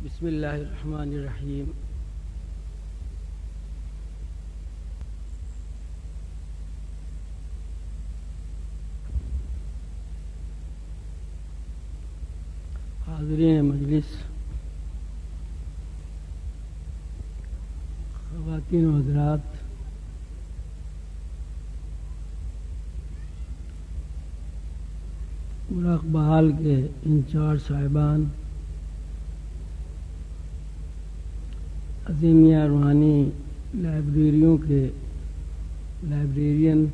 بسم اللہ الرحمن الرحیم۔ حاضرین مجلس، خواتین و حضرات، مراقبہ حال کے انچارج صاحبان، عظیمیہ روحانی لائبریریوں کے لائبریرین،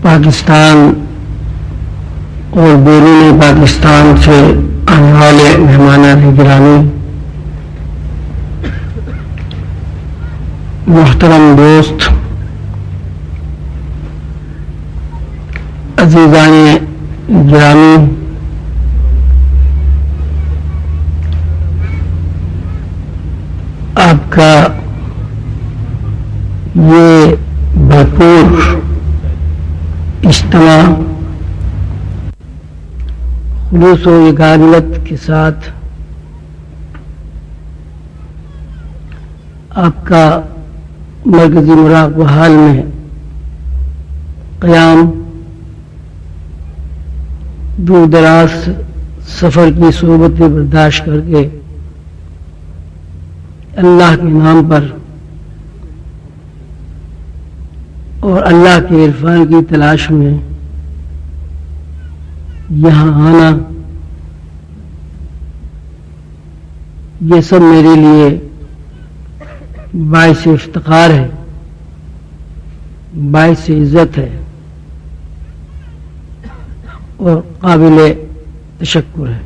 پاکستان اور بیرون پاکستان سے آنے والے مہمانان گرامی، محترم دوست، عزیزان گرامی، آپ کا یہ بھرپور اجتماع خلوص و یگانت کے ساتھ آپ کا مرکزی مراقبہ حال میں قیام، دور دراز سفر کی صحبتیں برداشت کر کے اللہ کے نام پر اور اللہ کے عرفان کی تلاش میں یہاں آنا، یہ سب میرے لیے باعث افتخار ہے، باعث عزت ہے اور قابل تشکر ہے۔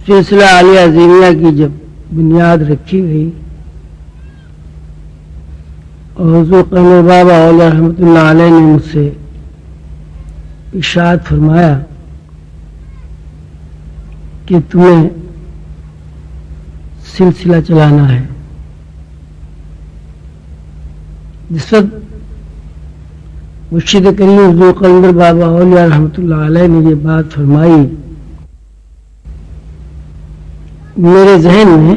سلسلہ عالیہ عظیمیہ کی جب بنیاد رکھی گئی اور حضور قمر بابا اولیاء رحمۃ اللہ علیہ نے مجھ سے ارشاد فرمایا کہ تمہیں سلسلہ چلانا ہے، جس وقت مرشد کریم حضور قمر بابا اولیاء رحمۃ اللہ علیہ نے یہ بات فرمائی، میرے ذہن میں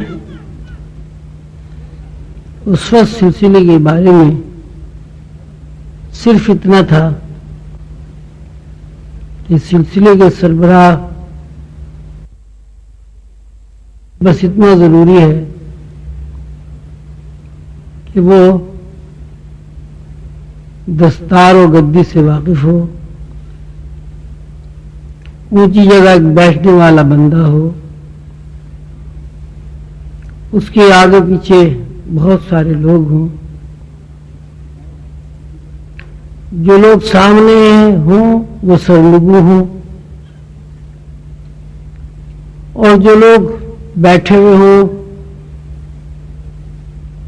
اس وقت سلسلے کے بارے میں صرف اتنا تھا کہ سلسلے کے سربراہ بس اتنا ضروری ہے کہ وہ دستار و گدی سے واقف ہو، اونچی جگہ بیٹھنے والا بندہ ہو، اس کے آگے پیچھے بہت سارے لوگ ہوں، جو لوگ سامنے ہوں وہ سرنگو ہوں، اور جو لوگ بیٹھے ہوئے ہوں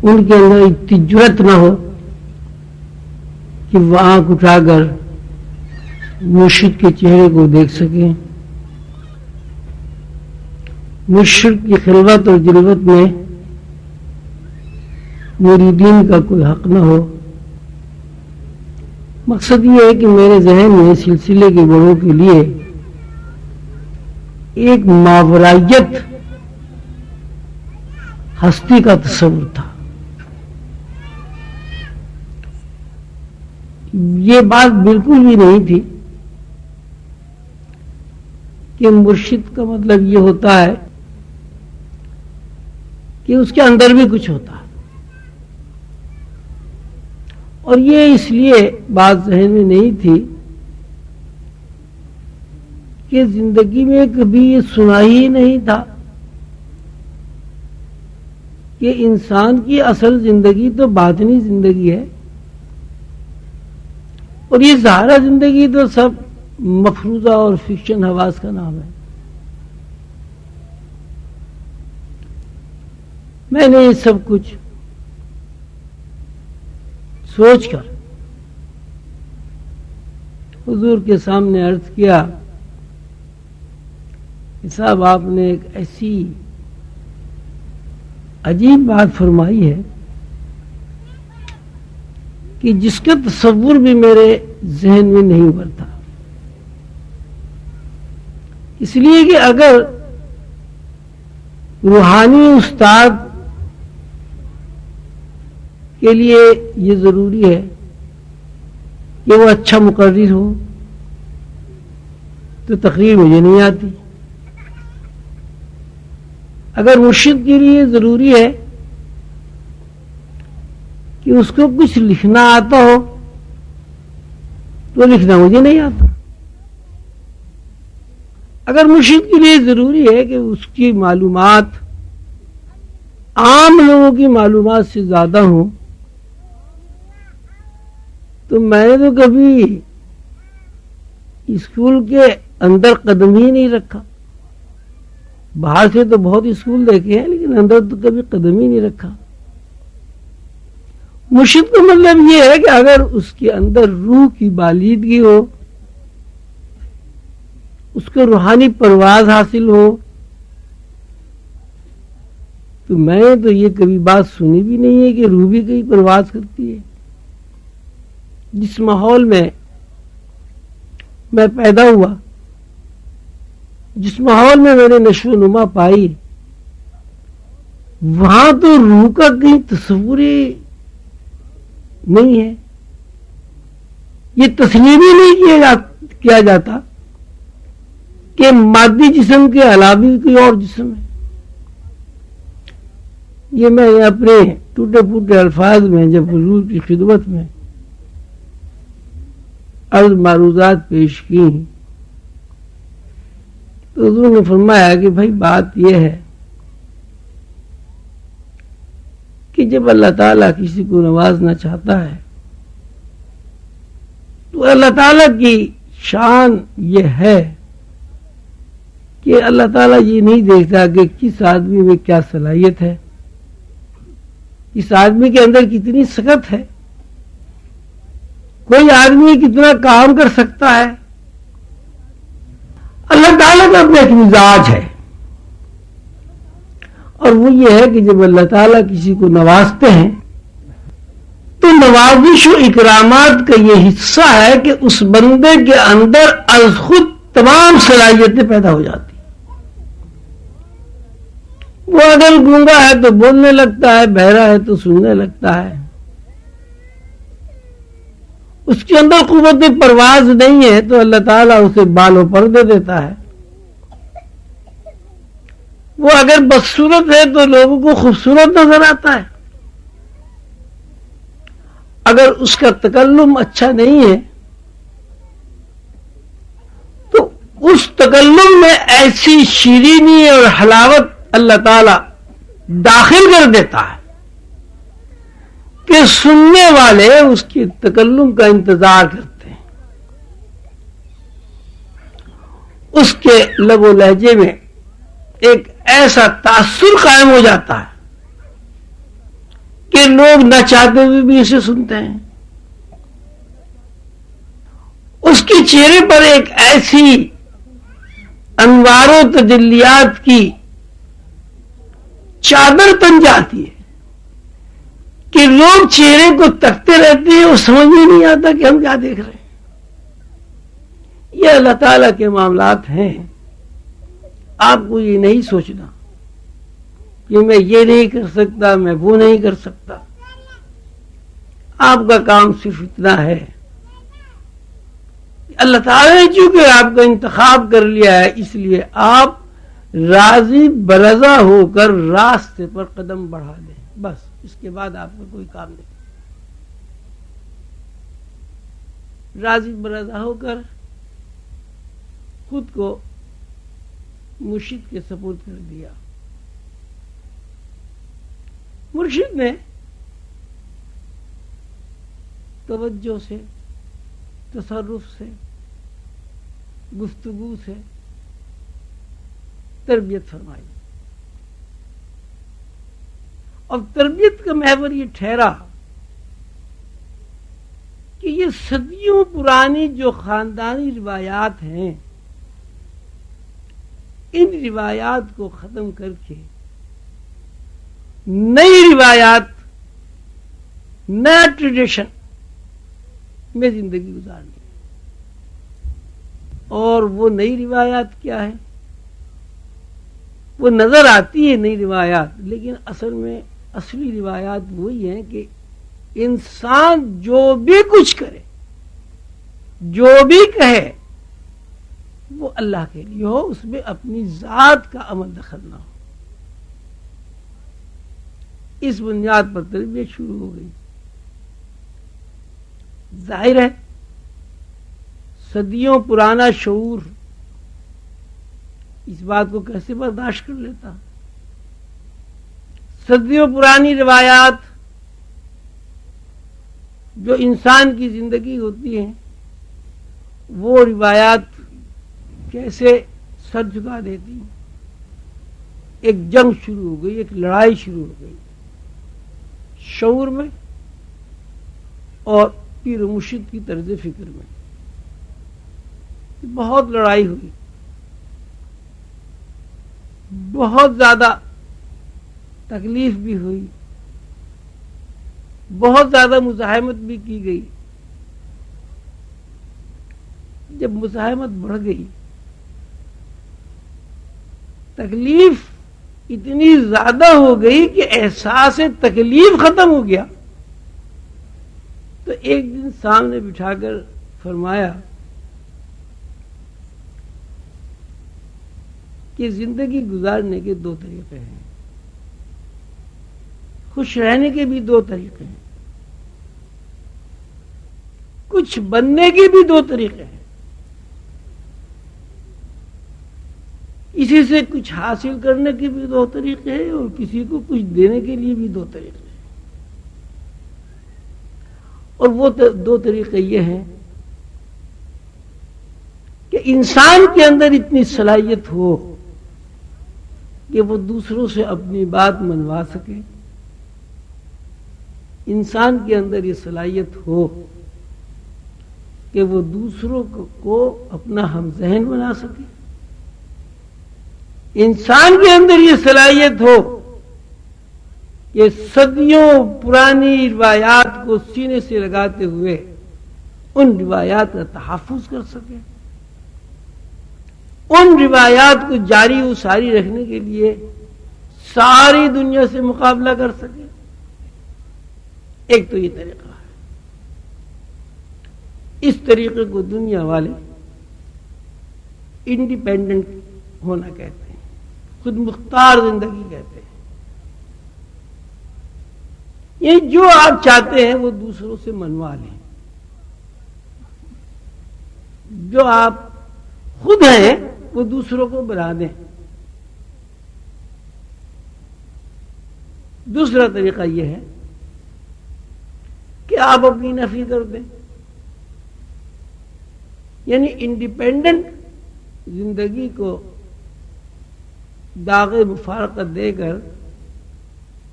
ان کے اندر اتنی جرأت نہ ہو کہ وہ آنکھ اٹھا کر مرشد کے چہرے کو دیکھ سکیں، مرشد کی خلوت اور جلوت میں مریدین کا کوئی حق نہ ہو۔ مقصد یہ ہے کہ میرے ذہن میں سلسلے کے بڑوں کے لیے ایک ماورائیت ہستی کا تصور تھا۔ یہ بات بالکل بھی نہیں تھی کہ مرشد کا مطلب یہ ہوتا ہے کہ اس کے اندر بھی کچھ ہوتا ہے، اور یہ اس لیے بات ذہن میں نہیں تھی کہ زندگی میں کبھی یہ سنا ہی نہیں تھا کہ انسان کی اصل زندگی تو باطنی زندگی ہے، اور یہ ظاہرہ زندگی تو سب مفروضہ اور فکشن حواس کا نام ہے۔ میں نے یہ سب کچھ سوچ کر حضور کے سامنے عرض کیا کہ صاحب آپ نے ایک ایسی عجیب بات فرمائی ہے کہ جس کا تصور بھی میرے ذہن میں نہیں ابھرتا. اس لیے کہ اگر روحانی استاد کے لیے یہ ضروری ہے کہ وہ اچھا مقرر ہو تو تقریر مجھے نہیں آتی. اگر مرشد کے لیے ضروری ہے کہ اس کو کچھ لکھنا آتا ہو تو لکھنا مجھے نہیں آتا. اگر مرشد کے لیے ضروری ہے کہ اس کی معلومات عام لوگوں کی معلومات سے زیادہ ہوں تو میں نے تو کبھی اسکول کے اندر قدم ہی نہیں رکھا. باہر سے تو بہت اسکول دیکھے ہیں لیکن اندر تو کبھی قدم ہی نہیں رکھا. مرشد کا مطلب یہ ہے کہ اگر اس کے اندر روح کی بالیدگی ہو، اس کو روحانی پرواز حاصل ہو، تو میں نے تو یہ کبھی بات سنی بھی نہیں ہے کہ روح بھی کہیں پرواز کرتی ہے. جس ماحول میں میں پیدا ہوا، جس ماحول میں میں نے نشو و نما پائی، وہاں تو روح کا کہیں تصور ہی نہیں ہے. یہ تسلیم ہی نہیں کیا جاتا کہ مادی جسم کے علاوہ بھی کوئی اور جسم ہے. یہ میں اپنے ٹوٹے پھوٹے الفاظ میں جب حضور کی خدمت میں عرض معروضات پیش کی تو حضور نے فرمایا کہ بھائی بات یہ ہے کہ جب اللہ تعالیٰ کسی کو نوازنا چاہتا ہے تو اللہ تعالیٰ کی شان یہ ہے کہ اللہ تعالیٰ یہ نہیں دیکھتا کہ کس آدمی میں کیا صلاحیت ہے، اس آدمی کے اندر کتنی سکت ہے، کوئی آدمی کتنا کام کر سکتا ہے. اللہ تعالیٰ کا اپنا ایک مزاج ہے اور وہ یہ ہے کہ جب اللہ تعالیٰ کسی کو نوازتے ہیں تو نوازش و اکرامات کا یہ حصہ ہے کہ اس بندے کے اندر از خود تمام صلاحیتیں پیدا ہو جاتی. وہ اگر گونگا ہے تو بولنے لگتا ہے، بہرا ہے تو سننے لگتا ہے، اس کے اندر قوت پرواز نہیں ہے تو اللہ تعالیٰ اسے بال و پر دے دیتا ہے. وہ اگر بدصورت ہے تو لوگوں کو خوبصورت نظر آتا ہے. اگر اس کا تکلم اچھا نہیں ہے تو اس تکلم میں ایسی شیرینی اور حلاوت اللہ تعالیٰ داخل کر دیتا ہے کہ سننے والے اس کے تکلم کا انتظار کرتے ہیں. اس کے لب و لہجے میں ایک ایسا تاثر قائم ہو جاتا ہے کہ لوگ نہ چاہتے ہوئے بھی اسے سنتے ہیں. اس کے چہرے پر ایک ایسی انوار و تجلیات کی چادر تن جاتی ہے کہ لوگ چہرے کو تکتے رہتے ہیں اور سمجھ میں نہیں آتا کہ ہم کیا دیکھ رہے ہیں. یہ اللہ تعالیٰ کے معاملات ہیں. آپ کو یہ نہیں سوچنا کہ میں یہ نہیں کر سکتا، میں وہ نہیں کر سکتا. آپ کا کام صرف اتنا ہے، اللہ تعالیٰ نے چونکہ آپ کا انتخاب کر لیا ہے اس لیے آپ راضی برضا ہو کر راستے پر قدم بڑھا دیں. بس اس کے بعد آپ کا کوئی کام نہیں. راضی برضا ہو کر خود کو مرشد کے سپرد کر دیا. مرشد نے توجہ سے، تصرف سے، گفتگو سے تربیت فرمائی. اور تربیت کا محور یہ ٹھہرا کہ یہ صدیوں پرانی جو خاندانی روایات ہیں ان روایات کو ختم کر کے نئی روایات، نیا ٹریڈیشن میں زندگی گزارنی. اور وہ نئی روایات کیا ہے؟ وہ نظر آتی ہے نئی روایات، لیکن اصل میں اصلی روایات وہی ہیں کہ انسان جو بھی کچھ کرے، جو بھی کہے، وہ اللہ کے لیے ہو، اس میں اپنی ذات کا عمل دخل نہ ہو. اس بنیاد پر تربیت شروع ہو گئی. ظاہر ہے صدیوں پرانا شعور اس بات کو کیسے برداشت کر لیتا؟ صدیوں پرانی روایات جو انسان کی زندگی ہوتی ہیں، وہ روایات کیسے سر جھکا دیتی ہیں. ایک جنگ شروع ہو گئی، ایک لڑائی شروع ہو گئی شعور میں اور پیر و مرشد کی طرز فکر میں. بہت لڑائی ہوئی، بہت زیادہ تکلیف بھی ہوئی، بہت زیادہ مزاحمت بھی کی گئی. جب مزاحمت بڑھ گئی، تکلیف اتنی زیادہ ہو گئی کہ احساس تکلیف ختم ہو گیا، تو ایک دن سامنے بٹھا کر فرمایا کہ زندگی گزارنے کے دو طریقے ہیں، خوش رہنے کے بھی دو طریقے ہیں، کچھ بننے کے بھی دو طریقے ہیں، اسی سے کچھ حاصل کرنے کے بھی دو طریقے ہیں، اور کسی کو کچھ دینے کے لیے بھی دو طریقے ہیں. اور وہ دو طریقے یہ ہیں کہ انسان کے اندر اتنی صلاحیت ہو کہ وہ دوسروں سے اپنی بات منوا سکے، انسان کے اندر یہ صلاحیت ہو کہ وہ دوسروں کو اپنا ہم ذہن بنا سکے، انسان کے اندر یہ صلاحیت ہو کہ صدیوں پرانی روایات کو سینے سے لگاتے ہوئے ان روایات کا تحفظ کر سکے، ان روایات کو جاری و ساری رکھنے کے لیے ساری دنیا سے مقابلہ کر سکے. ایک تو یہ طریقہ ہے. اس طریقے کو دنیا والے انڈیپینڈنٹ ہونا کہتے ہیں، خود مختار زندگی کہتے ہیں. یہ جو آپ چاہتے ہیں وہ دوسروں سے منوا لیں، جو آپ خود ہیں وہ دوسروں کو بنا دیں. دوسرا طریقہ یہ ہے کہ آپ اپنی نفی کر دیں، یعنی انڈیپینڈنٹ زندگی کو داغ مفارقت دے کر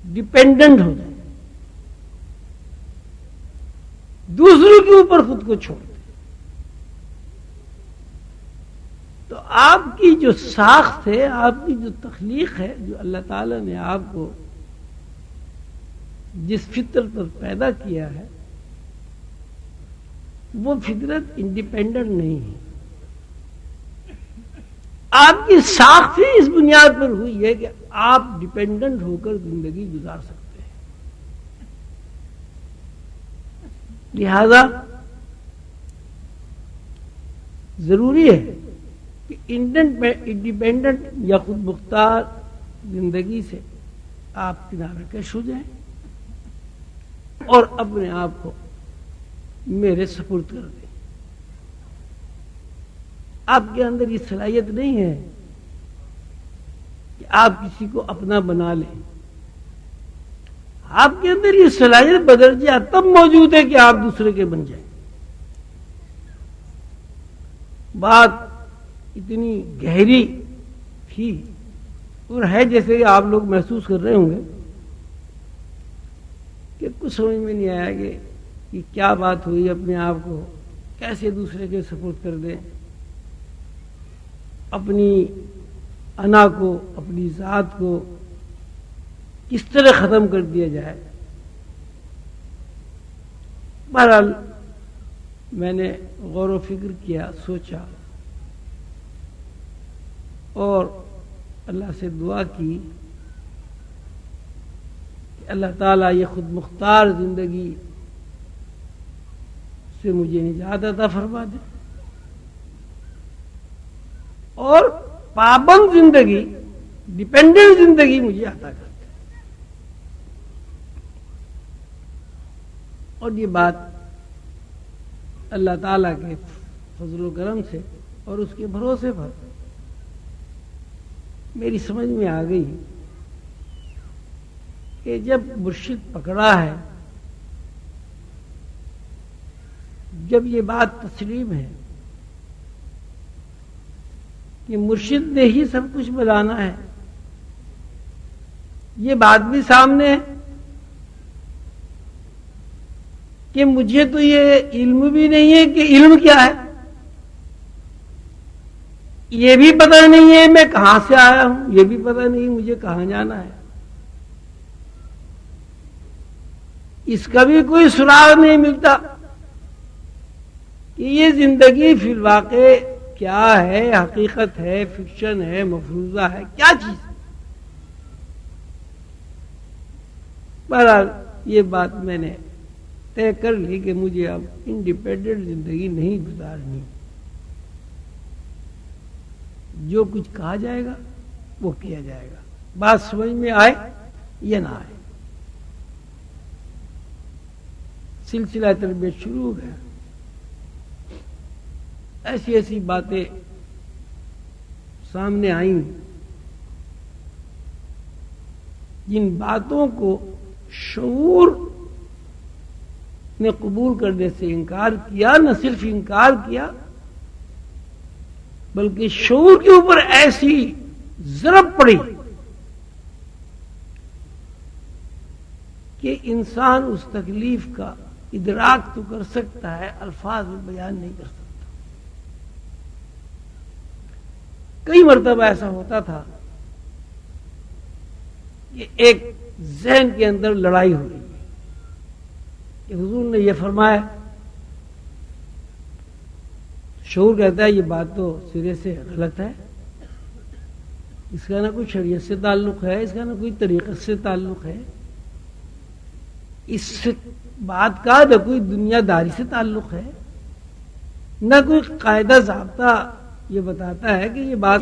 ڈیپینڈنٹ ہو جائے، دوسروں کے اوپر خود کو چھوڑ دیں. تو آپ کی جو ساخت ہے، آپ کی جو تخلیق ہے، جو اللہ تعالیٰ نے آپ کو جس فطرت پر پیدا کیا ہے، وہ فطرت انڈیپینڈنٹ نہیں ہے. آپ کی ساخت ہی اس بنیاد پر ہوئی ہے کہ آپ ڈیپینڈنٹ ہو کر زندگی گزار سکتے ہیں. لہذا ضروری ہے کہ انڈیپینڈنٹ یا خود مختار زندگی سے آپ کنارہ کش ہو جائیں اور اپنے آپ کو میرے سپرد کر دیں. آپ کے اندر یہ صلاحیت نہیں ہے کہ آپ کسی کو اپنا بنا لیں. آپ کے اندر یہ صلاحیت بدرجہ تب موجود ہے کہ آپ دوسرے کے بن جائیں. بات اتنی گہری تھی اور ہے جیسے کہ آپ لوگ محسوس کر رہے ہوں گے کہ کچھ سمجھ میں نہیں آیا کہ کیا بات ہوئی، اپنے آپ کو کیسے دوسرے کے سپرد کر دیں، اپنی انا کو، اپنی ذات کو کس طرح ختم کر دیا جائے. بہرحال میں نے غور و فکر کیا، سوچا اور اللہ سے دعا کی کہ اللہ تعالیٰ یہ خود مختار زندگی سے مجھے نجات عطا فرما دے اور پابند زندگی، ڈیپینڈنٹ زندگی مجھے عطا کر دے۔ اور یہ بات اللہ تعالیٰ کے فضل و کرم سے اور اس کے بھروسے پر میری سمجھ میں آ گئی کہ جب مرشد پکڑا ہے، جب یہ بات تسلیم ہے کہ مرشد نے ہی سب کچھ بنانا ہے، یہ بات بھی سامنے ہے کہ مجھے تو یہ علم بھی نہیں ہے کہ علم کیا ہے، یہ بھی پتہ نہیں ہے میں کہاں سے آیا ہوں، یہ بھی پتہ نہیں مجھے کہاں جانا ہے، اس کا بھی کوئی سراغ نہیں ملتا کہ یہ زندگی فی الواقع کیا ہے، حقیقت ہے، فکشن ہے، مفروضہ ہے، کیا چیز ہے۔ بہرحال یہ بات میں نے طے کر لی کہ مجھے اب انڈیپینڈنٹ زندگی نہیں گزارنی، جو کچھ کہا جائے گا وہ کیا جائے گا، بات سمجھ میں آئے یا نہ آئے۔ سلسلہ تربیت شروع ہو گیا، ایسی ایسی باتیں سامنے آئیں جن باتوں کو شعور نے قبول کرنے سے انکار کیا، نہ صرف انکار کیا بلکہ شعور کے اوپر ایسی ضرب پڑی کہ انسان اس تکلیف کا ادراک تو کر سکتا ہے، الفاظ میں بیان نہیں کر سکتا۔ کئی مرتبہ ایسا ہوتا تھا کہ ایک ذہن کے اندر لڑائی ہو رہی ہے کہ حضور نے یہ فرمایا، شعور کہتا ہے یہ بات تو سرے سے غلط ہے، اس کا نہ کوئی شریعت سے تعلق ہے، اس کا نہ کوئی طریقت سے تعلق ہے، اس بات کا نہ کوئی دنیا داری سے تعلق ہے، نہ کوئی قاعدہ ضابطہ یہ بتاتا ہے کہ یہ بات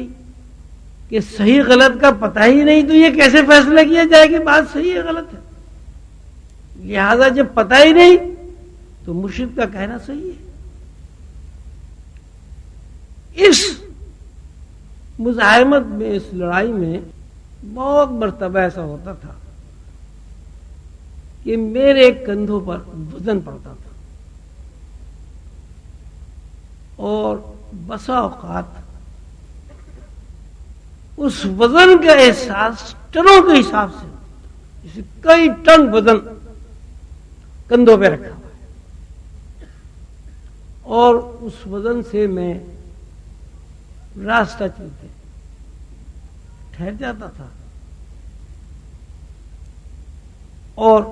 کہ صحیح غلط کا پتہ ہی نہیں تو یہ کیسے فیصلہ کیا جائے کہ بات صحیح ہے غلط ہے۔ لہذا جب پتہ ہی نہیں تو مرشد کا کہنا صحیح ہے۔ اس مزاحمت میں، اس لڑائی میں بہت مرتبہ ایسا ہوتا تھا کہ میرے کندھوں پر وزن پڑتا تھا اور بسا اوقات اس وزن کا احساس ٹنوں کے حساب سے، جیسے کئی ٹن وزن کندھوں پہ رکھا ہوا ہے، اور اس وزن سے میں راستہ چلتے ٹھہر جاتا تھا اور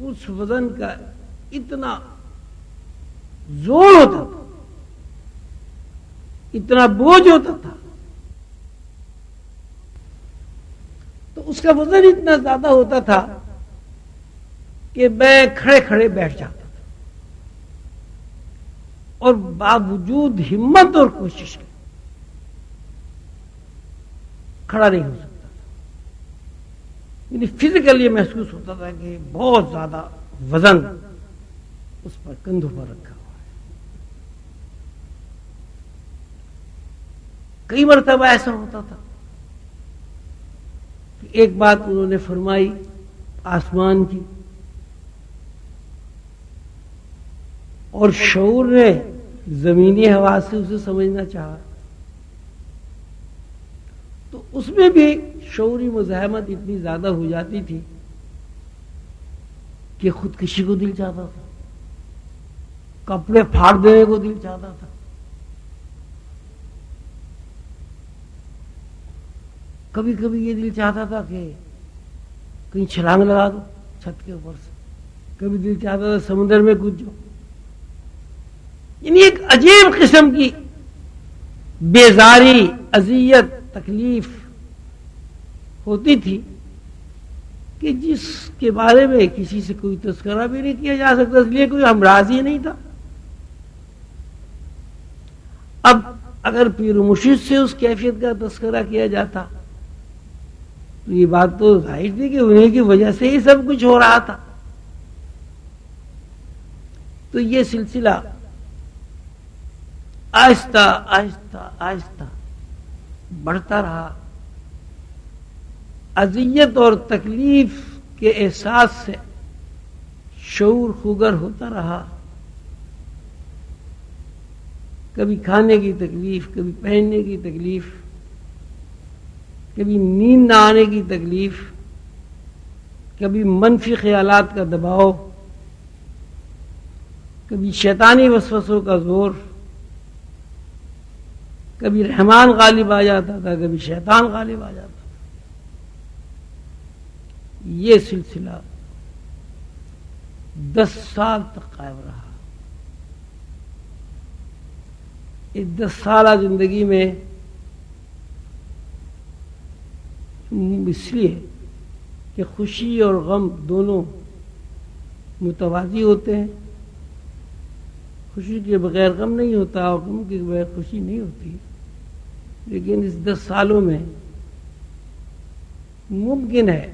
اس وزن کا اتنا زور ہوتا تھا، اتنا بوجھ ہوتا تھا، تو اس کا وزن اتنا زیادہ ہوتا تھا کہ میں کھڑے کھڑے بیٹھ جاتا تھا اور باوجود ہمت اور کوشش کے کھڑا نہیں ہو سکتا تھا، یعنی فزیکل یہ محسوس ہوتا تھا کہ بہت زیادہ وزن اس پر کندھوں پر رکھا ہوا ہے۔ کئی مرتبہ ایسا ہوتا تھا کہ ایک بات انہوں نے فرمائی آسمان کی اور شعور نے زمینی حواس سے اسے سمجھنا چاہا، تو اس میں بھی شعوری مزاحمت اتنی زیادہ ہو جاتی تھی کہ خودکشی کو دل چاہتا تھا، کپڑے پھاڑ دینے کو دل چاہتا تھا، کبھی کبھی یہ دل چاہتا تھا کہ کہیں چھلانگ لگا دو چھت کے اوپر سے، کبھی دل چاہتا تھا سمندر میں کود جاؤ، یعنی ایک عجیب قسم کی بیزاری، اذیت، تکلیف ہوتی تھی کہ جس کے بارے میں کسی سے کوئی تذکرہ بھی نہیں کیا جا سکتا، اس لیے کوئی ہمراض ہی نہیں تھا۔ اب اگر پیر و مرشد سے اس کیفیت کا تذکرہ کیا جاتا تو یہ بات تو ظاہر تھی کہ انہیں کی وجہ سے ہی سب کچھ ہو رہا تھا۔ تو یہ سلسلہ آہستہ آہستہ آہستہ بڑھتا رہا، اذیت اور تکلیف کے احساس سے شعور خوگر ہوتا رہا، کبھی کھانے کی تکلیف، کبھی پہننے کی تکلیف، کبھی نیند نہ آنے کی تکلیف، کبھی منفی خیالات کا دباؤ، کبھی شیطانی وسوسوں کا زور، کبھی رحمان غالب آ جاتا تھا، کبھی شیطان غالب آ جاتا تھا۔ یہ سلسلہ 10 سال تک قائم رہا۔ اس 10 سالہ زندگی میں اس لیے کہ خوشی اور غم دونوں متوازی ہوتے ہیں، خوشی کے بغیر غم نہیں ہوتا اور غم کے بغیر خوشی نہیں ہوتی، لیکن اس 10 سالوں میں ممکن ہے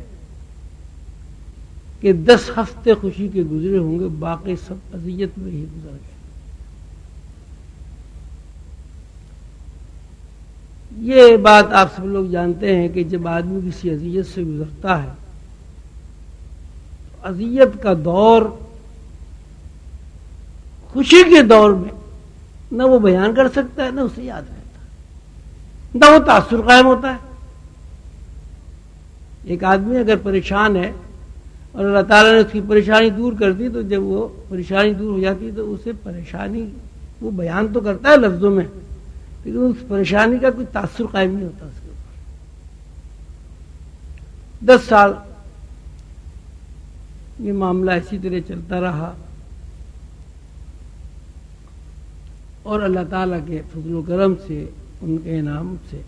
کہ 10 ہفتے خوشی کے گزرے ہوں گے، باقی سب اذیت میں ہی گزر گئے۔ یہ بات آپ سب لوگ جانتے ہیں کہ جب آدمی کسی اذیت سے گزرتا ہے تو اذیت کا دور خوشی کے دور میں نہ وہ بیان کر سکتا ہے، نہ اسے یاد رہتا ہے، نہ وہ تاثر قائم ہوتا ہے۔ ایک آدمی اگر پریشان ہے اور اللہ تعالیٰ نے اس کی پریشانی دور کر دی تو جب وہ پریشانی دور ہو جاتی تو اسے پریشانی وہ بیان تو کرتا ہے لفظوں میں، لیکن اس پریشانی کا کوئی تاثر قائم نہیں ہوتا اس کے اوپر۔ 10 سال یہ معاملہ اسی طرح چلتا رہا اور اللہ تعالیٰ کے فضل و کرم سے، ان کے انعام سے،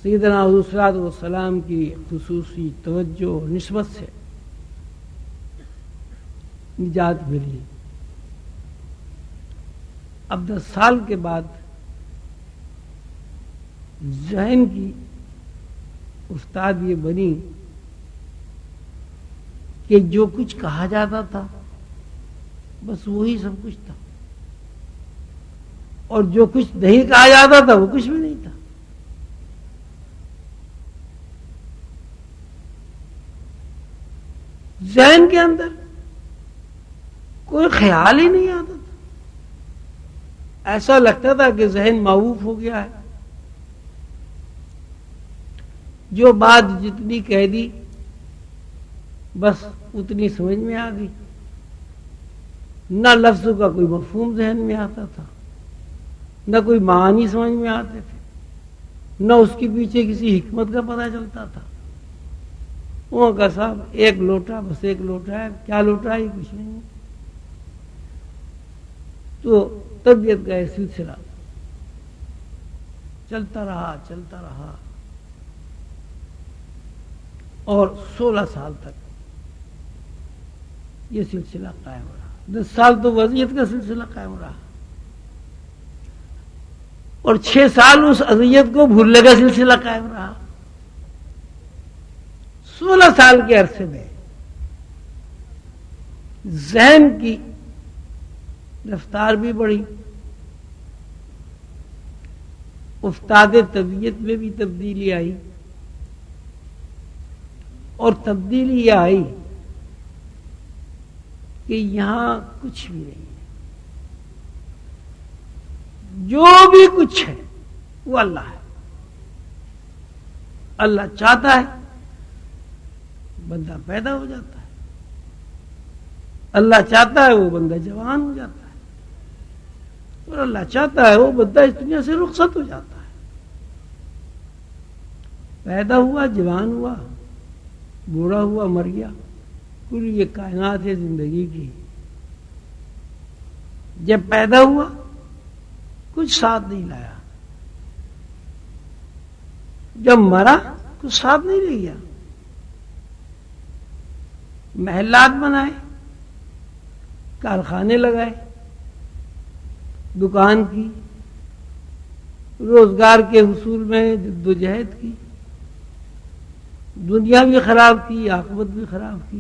سیدنا حضور صلی اللہ علیہ وسلم کی خصوصی توجہ اور نسبت سے نجات ملی۔ اب 10 سال کے بعد ذہن کی استاد یہ بنی کہ جو کچھ کہا جاتا تھا بس وہی سب کچھ تھا، اور جو کچھ نہیں کہا جاتا تھا وہ کچھ بھی نہیں تھا۔ ذہن کے اندر کوئی خیال ہی نہیں آتا تھا، ایسا لگتا تھا کہ ذہن معوف ہو گیا ہے، جو بات جتنی کہہ دی بس اتنی سمجھ میں آ گئی، نہ لفظوں کا کوئی مفہوم ذہن میں آتا تھا، نہ کوئی معنی سمجھ میں آتے تھے، نہ اس کے پیچھے کسی حکمت کا پتہ چلتا تھا۔ وہ کا صاحب ایک لوٹا، بس ایک لوٹا ہے، کیا لوٹا ہے کچھ نہیں ہے۔ تو طبیعت کا یہ سلسلہ چلتا رہا اور 16 سال تک یہ سلسلہ قائم رہا۔ 10 سال تو وضعیت کا سلسلہ قائم رہا اور 6 سال اس اذیت کو بھولنے کا سلسلہ قائم رہا۔ 16 سال کے عرصے میں ذہن کی رفتار بھی بڑھی، افتاد طبیعت میں بھی تبدیلی آئی، اور تبدیلی یہ آئی کہ یہاں کچھ بھی نہیں ہے، جو بھی کچھ ہے وہ اللہ ہے۔ اللہ چاہتا ہے بندہ پیدا ہو جاتا ہے، اللہ چاہتا ہے وہ بندہ جوان ہو جاتا ہے، اور اللہ چاہتا ہے وہ بندہ اس دنیا سے رخصت ہو جاتا ہے۔ پیدا ہوا، جوان ہوا، بوڑھا ہوا، مر گیا، پوری یہ کائنات ہے زندگی کی، جب پیدا ہوا کچھ ساتھ نہیں لایا، جب مرا کچھ ساتھ نہیں لے گیا۔ محلات بنائے، کارخانے لگائے، دکان کی، روزگار کے حصول میں جدوجہد کی، دنیا بھی خراب کی، عاقبت بھی خراب کی۔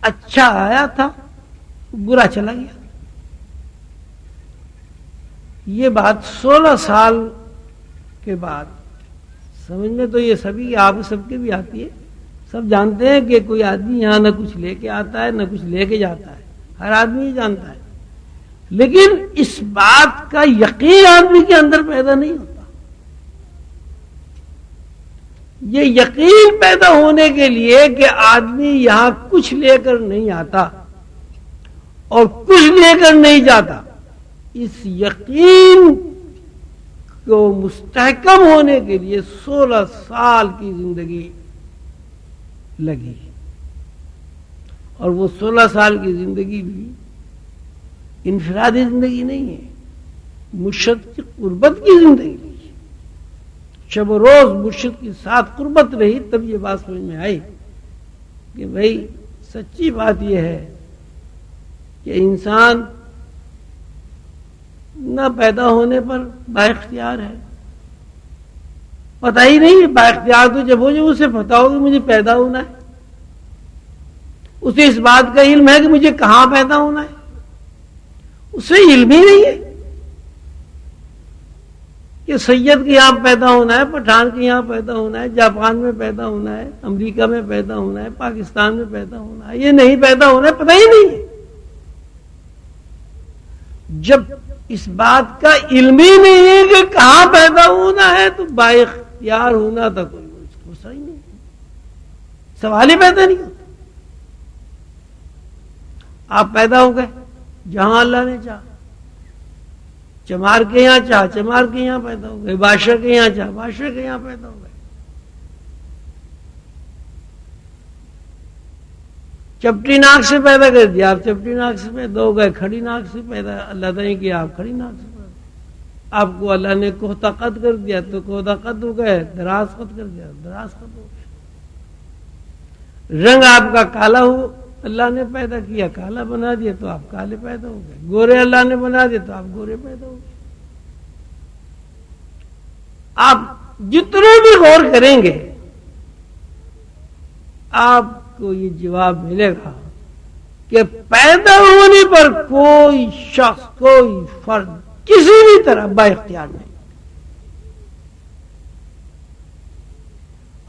اچھا آیا تھا، برا چلا گیا۔ یہ بات 16 سال کے بعد سمجھ میں تو یہ سبھی آپ سب کے بھی آتی ہے، سب جانتے ہیں کہ کوئی آدمی یہاں نہ کچھ لے کے آتا ہے نہ کچھ لے کے جاتا ہے، ہر آدمی جانتا ہے، لیکن اس بات کا یقین آدمی کے اندر پیدا نہیں ہوتا۔ یہ یقین پیدا ہونے کے لیے کہ آدمی یہاں کچھ لے کر نہیں آتا اور کچھ لے کر نہیں جاتا، اس یقین کو مستحکم ہونے کے لیے 16 سال کی زندگی لگی، اور وہ 16 سال کی زندگی بھی انفرادی زندگی نہیں ہے، مرشد کی قربت کی زندگی، شب و روز مرشد کے ساتھ قربت رہی۔ تب یہ بات سمجھ میں آئی کہ بھئی سچی بات یہ ہے کہ انسان نہ پیدا ہونے پر با اختیار ہے، پتہ ہی نہیں ہے، با اختیار تو جب ہو جب اسے پتہ ہو کہ مجھے پیدا ہونا ہے، اسے اس بات کا علم ہے کہ مجھے کہاں پیدا ہونا ہے، اسے علم ہی نہیں ہے کہ سید کے یہاں پیدا ہونا ہے، پٹھان کے یہاں پیدا ہونا ہے، جاپان میں پیدا ہونا ہے، امریکہ میں پیدا ہونا ہے، پاکستان میں پیدا ہونا ہے، یہ نہیں پیدا ہونا ہے، پتہ ہی نہیں ہے۔ جب اس بات کا علم ہی نہیں ہے کہ کہاں پیدا ہونا ہے تو با اختیار ہونا تھا کوئی اس کو صحیح نہیں، سوال ہی پیدا نہیں ہوتا۔ آپ پیدا ہو گئے جہاں اللہ نے چاہا، چمار کے یہاں چاہا چمار کے یہاں پیدا ہو گئے، بادشاہ کے یہاں چاہا بادشاہ کے یہاں پیدا ہو گئے، چپٹی ناک سے پیدا کر دیا آپ چپٹی ناک سے پیدا ہو گئے، کھڑی ناک سے پیدا اللہ تعالیٰ نے کیا آپ کھڑی ناک سے پیدا، آپ کو اللہ نے کوہتا قد کر دیا تو کوہتا قد ہو گئے، دراز قد کر دیا دراز قد ہو گئے، رنگ آپ کا کالا ہو اللہ نے پیدا کیا کالا بنا دیا تو آپ کالے پیدا ہو گئے، گورے اللہ نے بنا دیا تو آپ گورے پیدا ہو گئے۔ آپ جتنے بھی غور کریں گے آپ کو یہ جواب ملے گا کہ پیدا ہونے پر کوئی شخص کوئی فرد کسی بھی طرح با اختیار نہیں،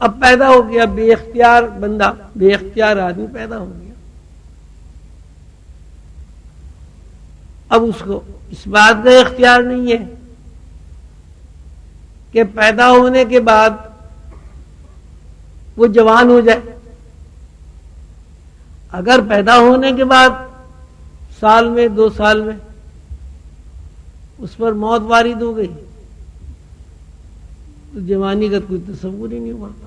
اب پیدا ہو گیا بے اختیار بندہ، بے اختیار آدمی پیدا ہو گیا، اب اس کو اس بات کا اختیار نہیں ہے کہ پیدا ہونے کے بعد وہ جوان ہو جائے۔ اگر پیدا ہونے کے بعد سال میں 2 سال میں اس پر موت وارد ہو گئی تو جوانی کا کوئی تصور ہی نہیں پڑتا۔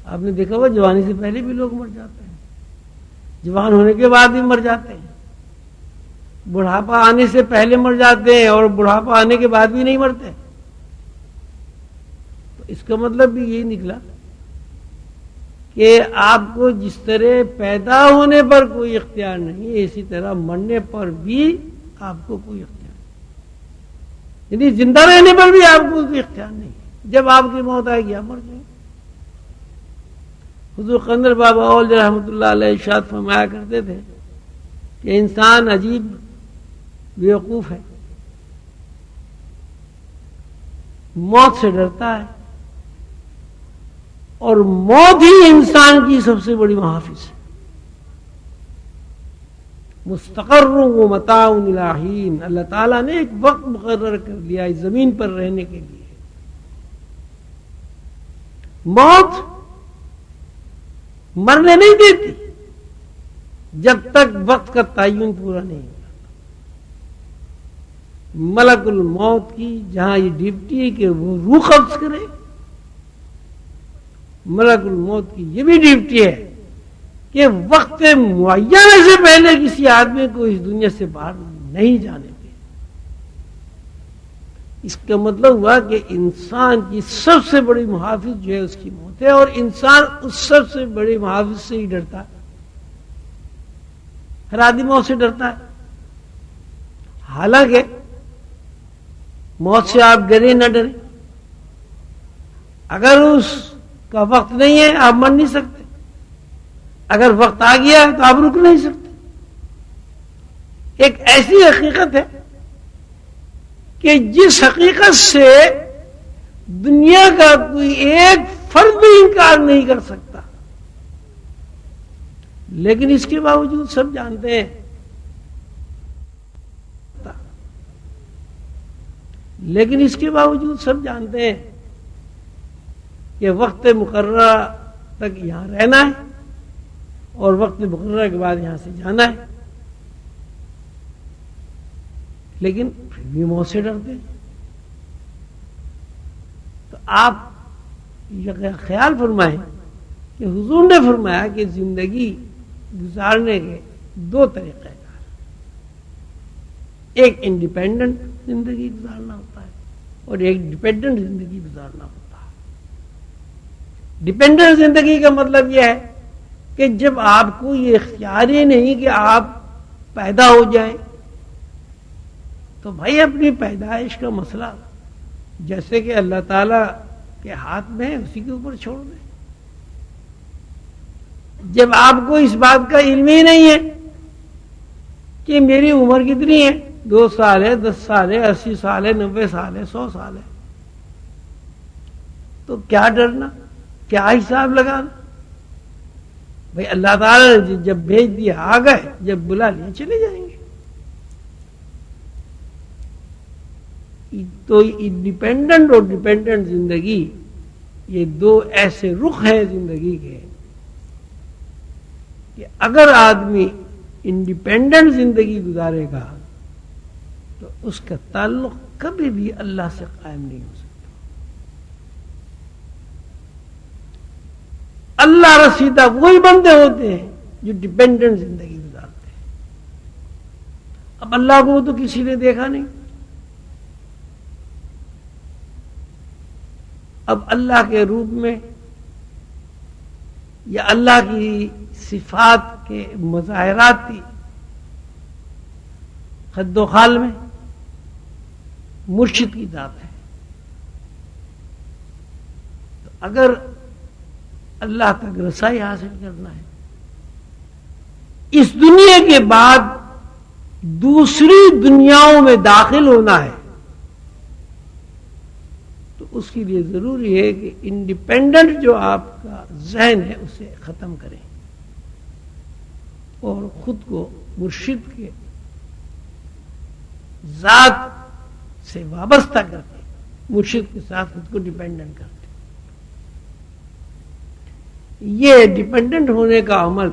آپ نے دیکھا ہوا جوانی سے پہلے بھی لوگ مر جاتے ہیں، جوان ہونے کے بعد بھی مر جاتے ہیں، بڑھاپا آنے سے پہلے مر جاتے ہیں اور بڑھاپا آنے کے بعد بھی نہیں مرتے۔ تو اس کا مطلب بھی یہی نکلا کہ آپ کو جس طرح پیدا ہونے پر کوئی اختیار نہیں، اسی طرح مرنے پر بھی آپ کو کوئی اختیار نہیں، یعنی زندہ رہنے پر بھی آپ کو کوئی اختیار نہیں، جب آپ کی موت آئے گی آپ مر جائیں گے۔ حضور قندر بابا اول رحمۃ اللہ علیہ ارشاد فرمایا کرتے تھے کہ انسان عجیب بیوقوف ہے، موت سے ڈرتا ہے اور موت ہی انسان کی سب سے بڑی محافظ ہے۔ مستقر و متاع الی حین، اللہ تعالیٰ نے ایک وقت مقرر کر دیا اس زمین پر رہنے کے لیے۔ موت مرنے نہیں دیتی جب تک وقت کا تعین پورا نہیں ہوتا۔ ملک الموت کی جہاں یہ ڈیوٹی ہے کہ وہ روح قبض کرے، ملک الموت کی یہ بھی ڈیوٹی ہے کہ وقت معینہ سے پہلے کسی آدمی کو اس دنیا سے باہر نہیں جانے دے. اس کا مطلب ہوا کہ انسان کی سب سے بڑی محافظ جو ہے اس کی موت ہے، اور انسان اس سب سے بڑی محافظ سے ہی ڈرتا ہے. ہر آدمی موت سے ڈرتا ہے. حالانکہ موت سے آپ ڈریں نہ ڈریں، اگر اس کا وقت نہیں ہے آپ مر نہیں سکتے، اگر وقت آ گیا ہے تو آپ رک نہیں سکتے. ایک ایسی حقیقت ہے کہ جس حقیقت سے دنیا کا کوئی ایک فرد بھی انکار نہیں کر سکتا، لیکن اس کے باوجود سب جانتے ہیں، لیکن اس کے باوجود سب جانتے ہیں کہ وقت مقررہ تک یہاں رہنا ہے اور وقت مقررہ کے بعد یہاں سے جانا ہے، لیکن پھر بھی موت سے ڈرتے ہیں. تو آپ یہ خیال فرمائیں کہ حضور نے فرمایا کہ زندگی گزارنے کے دو طریقے کار، ایک انڈیپینڈنٹ زندگی گزارنا ہوتا ہے اور ایک ڈیپینڈنٹ زندگی گزارنا ہوتا ہے. ڈیپینڈنٹ زندگی کا مطلب یہ ہے کہ جب آپ کو یہ اختیار ہی نہیں کہ آپ پیدا ہو جائیں تو بھائی اپنی پیدائش کا مسئلہ جیسے کہ اللہ تعالی کے ہاتھ میں ہے اسی کے اوپر چھوڑ دیں. جب آپ کو اس بات کا علم ہی نہیں ہے کہ میری عمر کتنی ہے، 2 سال ہے، 10 سال ہے، 80 سال ہے، 90 سال ہے، 100 سال ہے، تو کیا ڈرنا، کیا حساب لگانا؟ بھائی اللہ تعالیٰ نے جب بھیج دیا آ گئے، جب بلا لیا چلے جائیں گے. تو انڈیپینڈنٹ اور ڈیپینڈنٹ زندگی یہ دو ایسے رخ ہیں زندگی کے کہ اگر آدمی انڈیپینڈنٹ زندگی گزارے گا تو اس کا تعلق کبھی بھی اللہ سے قائم نہیں ہو سکتا. اللہ رسیدہ وہی بندے ہوتے ہیں جو ڈیپینڈنٹ زندگی گزارتے ہیں. اب اللہ کو تو کسی نے دیکھا نہیں، اب اللہ کے روپ میں یا اللہ کی صفات کے مظاہراتی خد و خال میں مرشد کی ذات ہے. تو اگر اللہ تک رسائی حاصل کرنا ہے، اس دنیا کے بعد دوسری دنیاؤں میں داخل ہونا ہے، تو اس کے لیے ضروری ہے کہ انڈیپینڈنٹ جو آپ کا ذہن ہے اسے ختم کریں اور خود کو مرشد کے ذات سے وابستہ کرتے، مرشد کے ساتھ خود کو ڈیپینڈنٹ کرتے. یہ ڈیپینڈنٹ ہونے کا عمل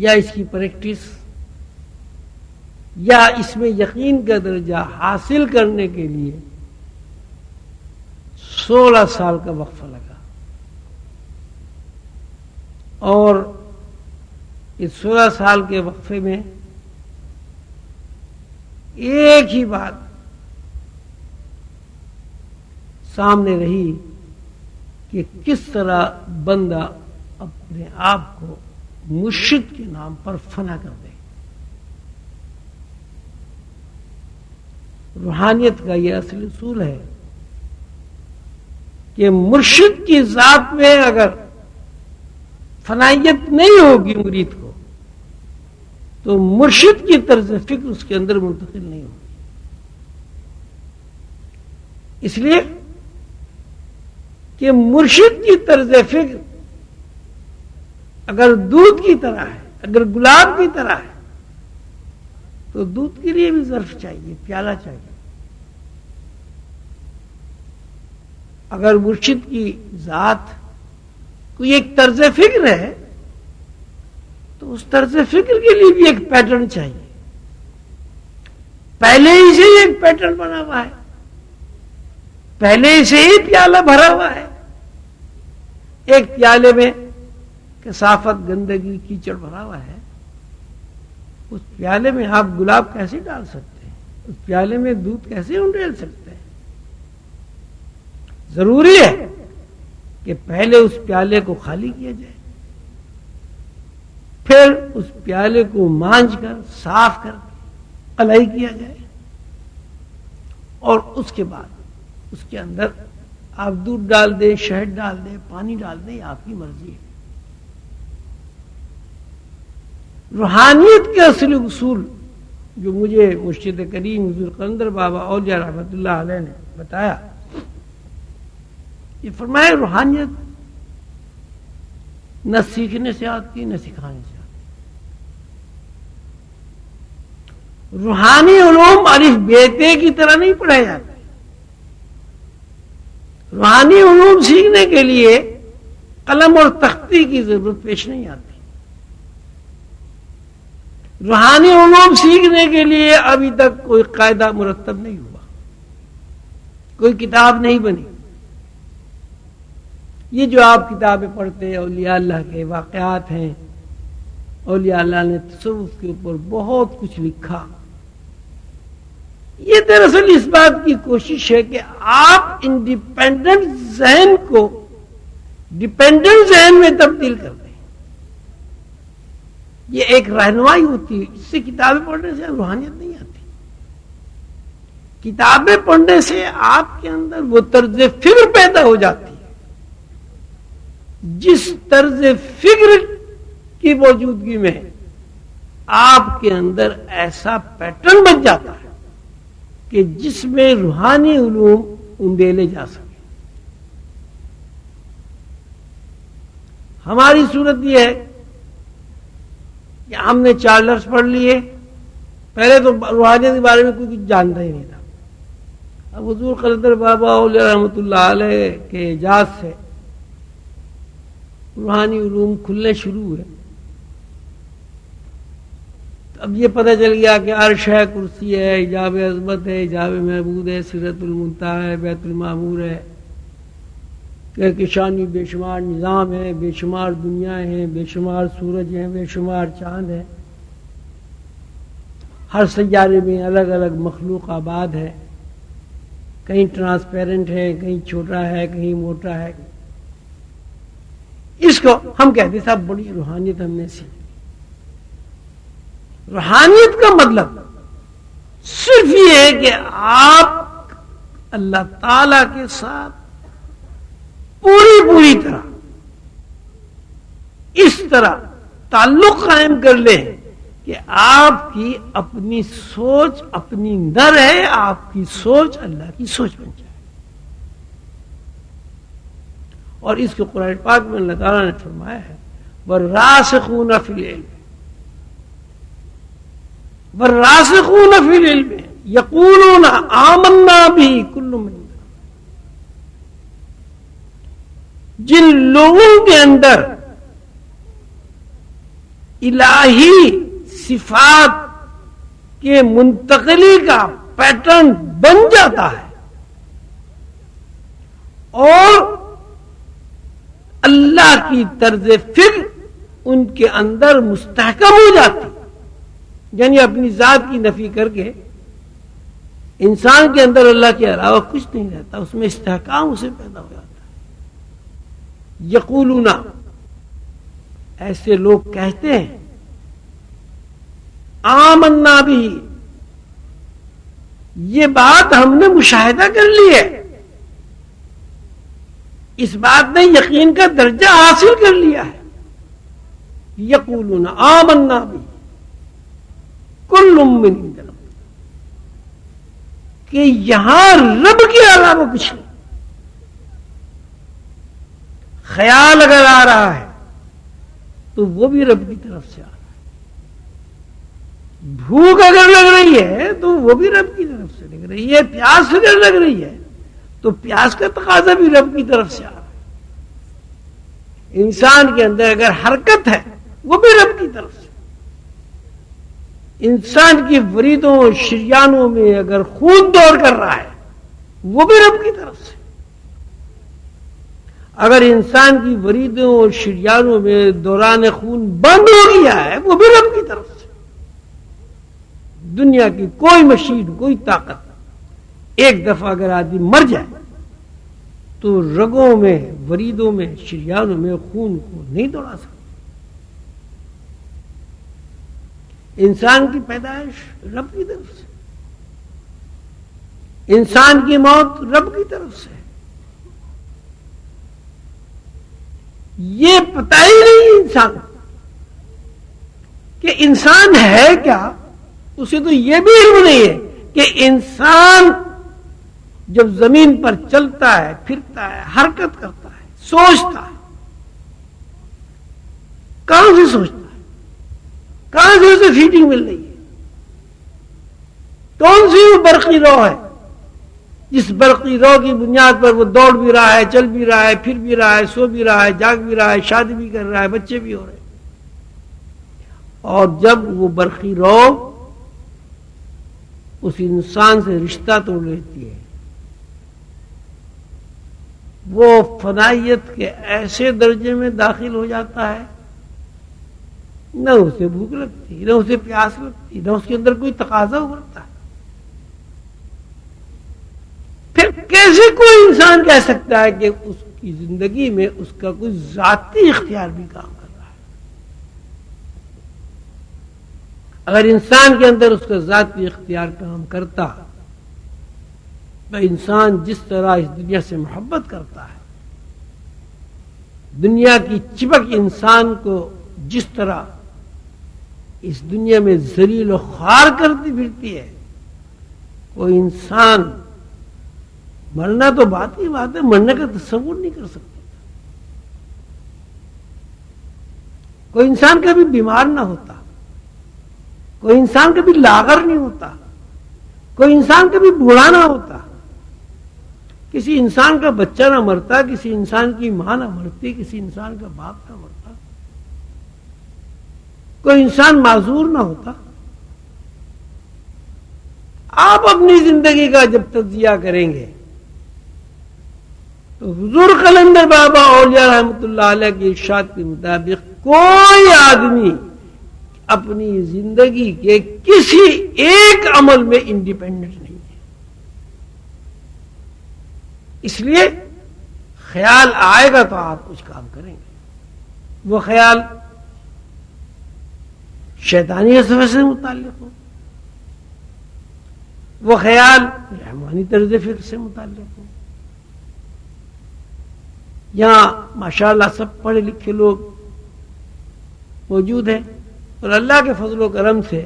یا اس کی پریکٹس یا اس میں یقین کا درجہ حاصل کرنے کے لیے 16 سال کا وقفہ لگا، اور اس 16 سال کے وقفے میں ایک ہی بات سامنے رہی کہ کس طرح بندہ اپنے آپ کو مرشد کے نام پر فنا کر دے. روحانیت کا یہ اصل اصول ہے کہ مرشد کی ذات میں اگر فنائیت نہیں ہوگی مرید کو تو مرشد کی طرز فکر اس کے اندر منتقل نہیں ہوگی. اس لیے کہ مرشد کی طرز فکر اگر دودھ کی طرح ہے، اگر گلاب کی طرح ہے، تو دودھ کے لیے بھی ظرف چاہیے، پیالہ چاہیے. اگر مرشد کی ذات کوئی ایک طرز فکر ہے تو اس طرز فکر کے لیے بھی ایک پیٹرن چاہیے. پہلے ہی سے ایک پیٹرن بنا ہوا ہے، پہلے سے ہی پیالہ بھرا ہوا ہے. ایک پیالے میں کثافت، گندگی، کیچڑ بھرا ہوا ہے، اس پیالے میں آپ گلاب کیسے ڈال سکتے ہیں؟ اس پیالے میں دودھ کیسے انڈیل سکتے ہیں؟ ضروری ہے کہ پہلے اس پیالے کو خالی کیا جائے، پھر اس پیالے کو مانج کر صاف کر قلائی کیا جائے، اور اس کے بعد اس کے اندر آپ دودھ ڈال دیں، شہد ڈال دیں، پانی ڈال دیں، یہ آپ کی مرضی ہے۔ روحانیت کے اصل اصول جو مجھے مرشد کریم حضور قلندر بابا اولیاء رحمۃ اللہ علیہ نے بتایا، یہ فرمایا روحانیت نہ سیکھنے سے آتی نہ سکھانے سے آتی۔ روحانی علوم الف بے تے کی طرح نہیں پڑھائے جاتے۔ روحانی علوم سیکھنے کے لیے قلم اور تختی کی ضرورت پیش نہیں آتی۔ روحانی علوم سیکھنے کے لیے ابھی تک کوئی قاعدہ مرتب نہیں ہوا، کوئی کتاب نہیں بنی۔ یہ جو آپ کتابیں پڑھتے ہیں، اولیاء اللہ کے واقعات ہیں، اولیاء اللہ نے تصوف کے اوپر بہت کچھ لکھا، یہ دراصل اس بات کی کوشش ہے کہ آپ انڈیپینڈنٹ ذہن کو ڈیپینڈنٹ ذہن میں تبدیل کر دیں۔ یہ ایک رہنمائی ہوتی ہے، اس سے کتابیں پڑھنے سے روحانیت نہیں آتی۔ کتابیں پڑھنے سے آپ کے اندر وہ طرز فکر پیدا ہو جاتی ہے، جس طرز فکر کی موجودگی میں آپ کے اندر ایسا پیٹرن بن جاتا ہے کہ جس میں روحانی علوم انڈیلے جا سکیں۔ ہماری صورت یہ ہے کہ ہم نے 4 لفظ پڑھ لیے، پہلے تو روحانیت کے بارے میں کوئی کچھ جانتا ہی نہیں تھا۔ اب حضور قلندر بابا اولیاء رحمۃ اللہ علیہ کے اعجاز سے روحانی علوم کھلنے شروع ہوئے۔ اب یہ پتہ چل گیا کہ عرش ہے، کرسی ہے، حجاب عظمت ہے، حجاب محمود ہے، سدرۃ المنتہا ہے، بیت المعمور ہے، کہکشانی بے شمار نظام ہے، بے شمار دنیا ہیں، بے شمار سورج ہیں، بے شمار چاند ہیں، ہر سیارے میں الگ الگ مخلوق آباد ہے، کہیں ٹرانسپیرنٹ ہے، کہیں چھوٹا ہے، کہیں موٹا ہے۔ اس کو ہم کہتے ہیں صاحب بڑی روحانیت ہم نے سیکھی۔ روحانیت کا مطلب صرف یہ ہے کہ آپ اللہ تعالی کے ساتھ پوری طرح اس طرح تعلق قائم کر لیں کہ آپ کی اپنی سوچ اپنی نہ رہے، آپ کی سوچ اللہ کی سوچ بن جائے۔ اور اس کو قرآن پاک میں اللہ تعالیٰ نے فرمایا ہے وَالرَّاسِخُونَ فِي الْعِلْمِ وَالرَّاسِخُونَ فِي الْعِلْمِ يَقُولُونَ آمَنَّا بِهِ كُلٌّ مِّنْ جن لوگوں کے اندر الہی صفات کے منتقلی کا پیٹرن بن جاتا ہے اور اللہ کی طرز فکر ان کے اندر مستحکم ہو جاتی، یعنی اپنی ذات کی نفی کر کے انسان کے اندر اللہ کے علاوہ کچھ نہیں رہتا، اس میں استحکام اسے پیدا ہو جاتا ہے۔ یقولون، ایسے لوگ کہتے ہیں آمنا بھی، یہ بات ہم نے مشاہدہ کر لی ہے، اس بات نے یقین کا درجہ حاصل کر لیا ہے۔ یقولون آمنا بھی کل من عند ربنا، کہ یہاں رب کے علاوہ کچھ نہیں۔ خیال اگر آ رہا ہے تو وہ بھی رب کی طرف سے آ رہا ہے، بھوک اگر لگ رہی ہے تو وہ بھی رب کی طرف سے لگ رہی ہے، پیاس اگر لگ رہی ہے تو پیاس کا تقاضا بھی رب کی طرف سے آ رہا ہے، انسان کے اندر اگر حرکت ہے وہ بھی رب کی طرف سے، انسان کی وریدوں شریانوں میں اگر خون دوڑ کر رہا ہے وہ بھی رب کی طرف سے۔ اگر انسان کی وریدوں اور شریانوں میں دوران خون بند ہو گیا ہے، وہ بھی رب کی طرف سے۔ دنیا کی کوئی مشین، کوئی طاقت ایک دفعہ اگر آدمی مر جائے تو رگوں میں، وریدوں میں، شریانوں میں خون کو نہیں دوڑا سکتا۔ انسان کی پیدائش رب کی طرف سے، انسان کی موت رب کی طرف سے۔ یہ پتہ ہی نہیں انسان کہ انسان ہے کیا، اسے تو یہ بھی علم نہیں ہے کہ انسان جب زمین پر چلتا ہے، پھرتا ہے، حرکت کرتا ہے، سوچتا ہے، کہاں سے سوچتا ہے، کہاں سے اسے فیڈنگ مل رہی ہے، کون سی وہ برقی رو ہے جس برقی رو کی بنیاد پر وہ دوڑ بھی رہا ہے، چل بھی رہا ہے، پھر بھی رہا ہے، سو بھی رہا ہے، جاگ بھی رہا ہے، شادی بھی کر رہا ہے، بچے بھی ہو رہے ہیں۔ اور جب وہ برقی رو اس انسان سے رشتہ توڑ لیتی ہے، وہ فنائیت کے ایسے درجے میں داخل ہو جاتا ہے، نہ اسے بھوک لگتی، نہ اسے پیاس لگتی، نہ اس کے اندر کوئی تقاضا ابھرتا ہے۔ پھر کیسے کوئی انسان کہہ سکتا ہے کہ اس کی زندگی میں اس کا کوئی ذاتی اختیار بھی کام کر رہا ہے؟ اگر انسان کے اندر اس کا ذاتی اختیار کام کرتا تو انسان جس طرح اس دنیا سے محبت کرتا ہے، دنیا کی چپک انسان کو جس طرح اس دنیا میں ذلیل و خوار کرتی پھرتی ہے، کوئی انسان مرنا تو بات ہی بات ہے، مرنے کا تصور نہیں کر سکتا۔ کوئی انسان کبھی بیمار نہ ہوتا، کوئی انسان کبھی لاغر نہیں ہوتا، کوئی انسان کبھی بوڑھا نہ ہوتا، کسی انسان کا بچہ نہ مرتا، کسی انسان کی ماں نہ مرتی، کسی انسان کا باپ نہ مرتا، کوئی انسان معذور نہ ہوتا۔ آپ اپنی زندگی کا جب تجزیہ کریں گے تو حضور قلندر بابا اولیاء رحمۃ اللہ علیہ کے ارشاد کے مطابق کوئی آدمی اپنی زندگی کے کسی ایک عمل میں انڈیپینڈنٹ نہیں ہے۔ اس لیے خیال آئے گا تو آپ کچھ کام کریں گے، وہ خیال شیطانی وسوسے سے متعلق ہو، وہ خیال رحمانی طرز فکر سے متعلق ہو۔ یہاں ماشاءاللہ سب پڑھے لکھے لوگ موجود ہیں، اور اللہ کے فضل و کرم سے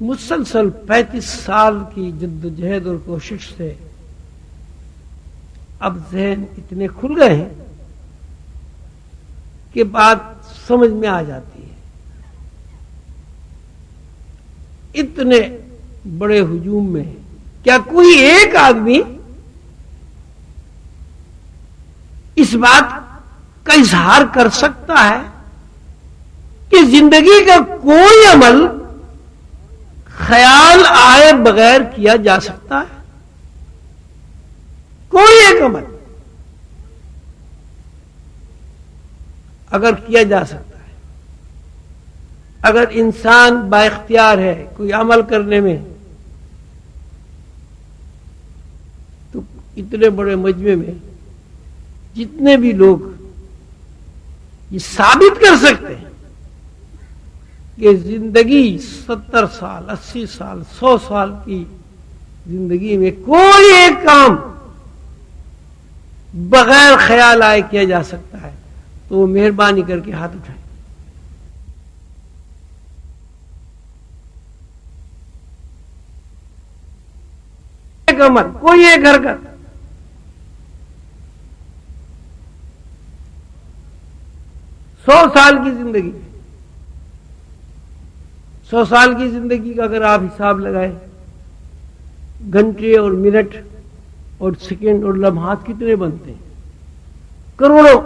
مسلسل 35 سال کی جد و جہد اور کوشش سے اب ذہن اتنے کھل گئے ہیں کہ بات سمجھ میں آ جاتی ہے۔ اتنے بڑے ہجوم میں کیا کوئی ایک آدمی اس بات کا اظہار کر سکتا ہے کہ زندگی کا کوئی عمل خیال آئے بغیر کیا جا سکتا ہے؟ کوئی ایک عمل اگر کیا جا سکتا ہے، اگر انسان با اختیار ہے کوئی عمل کرنے میں، تو اتنے بڑے مجمع میں جتنے بھی لوگ یہ ثابت کر سکتے ہیں کہ زندگی 70 سال 80 سال 100 سال کی زندگی میں کوئی ایک کام بغیر خیال آئے کیا جا سکتا ہے، تو وہ مہربانی کر کے ہاتھ اٹھائیں۔ ایک عمل، کوئی ایک حرکت، سو سال کی زندگی، 100 سال کی زندگی کا اگر آپ حساب لگائیں، گھنٹے اور منٹ اور سیکنڈ اور لمحات کتنے بنتے ہیں؟ کروڑوں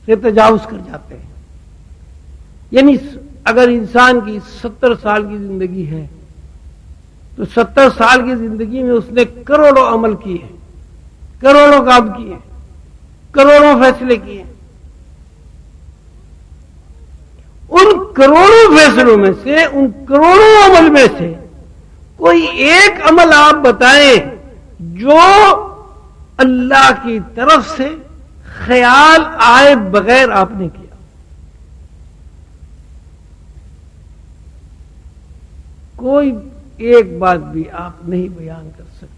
سے تجاوز کر جاتے ہیں۔ یعنی اگر انسان کی 70 سال کی زندگی ہے تو 70 سال کی زندگی میں اس نے کروڑوں عمل کیے ہیں، کروڑوں کام کیے، کروڑوں فیصلے کیے، ان کروڑوں فیصلوں میں سے، ان کروڑوں عمل میں سے کوئی ایک عمل آپ بتائیں جو اللہ کی طرف سے خیال آئے بغیر آپ نے کیا۔ کوئی ایک بات بھی آپ نہیں بیان کر سکتے۔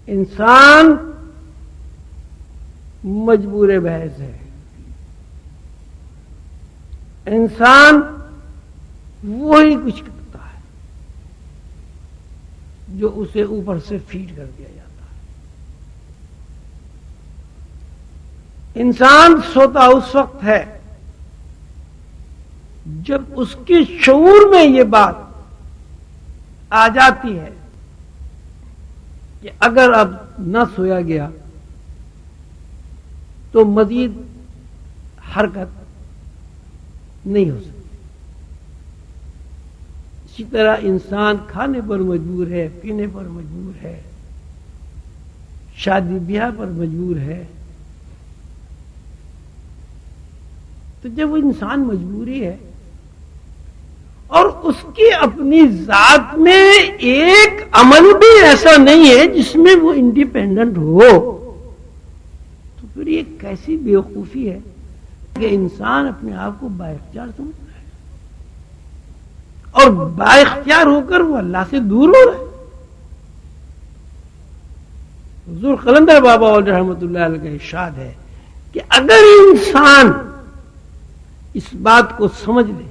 انسان مجبور بحث ہے، انسان وہی کچھ کرتا ہے جو اسے اوپر سے فیڈ کر دیا جاتا ہے۔ انسان سوتا اس وقت ہے جب اس کے شعور میں یہ بات آ جاتی ہے کہ اگر اب نہ سویا گیا تو مزید حرکت نہیں ہو سکتی۔ اسی طرح انسان کھانے پر مجبور ہے، پینے پر مجبور ہے، شادی بیاہ پر مجبور ہے۔ تو جب وہ انسان مجبوری ہے اور اس کی اپنی ذات میں ایک عمل بھی ایسا نہیں ہے جس میں وہ انڈیپینڈنٹ ہو، تو پھر یہ کیسی بیوقوفی ہے کہ انسان اپنے آپ کو بااختیار سمجھتا ہے اور بااختیار ہو کر وہ اللہ سے دور ہو رہا ہے۔ حضور قلندر بابا علیہ رحمۃ اللہ علیہ کا ارشاد ہے کہ اگر انسان اس بات کو سمجھ لے،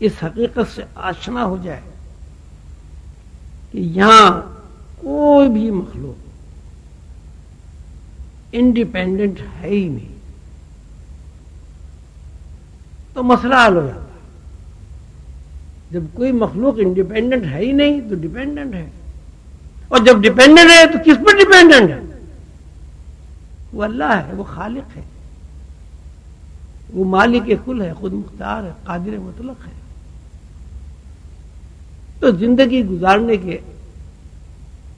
اس حقیقت سے آشنا ہو جائے کہ یہاں کوئی بھی مخلوق انڈیپینڈنٹ ہے ہی نہیں، تو مسئلہ حل ہو جاتا ہے۔ جب کوئی مخلوق انڈیپینڈنٹ ہے ہی نہیں تو ڈیپینڈنٹ ہے، اور جب ڈیپینڈنٹ ہے تو کس پر ڈیپینڈنٹ ہے؟ وہ اللہ ہے، وہ خالق ہے، وہ مالک کل ہے، خود مختار ہے، قادر مطلق ہے۔ تو زندگی گزارنے کے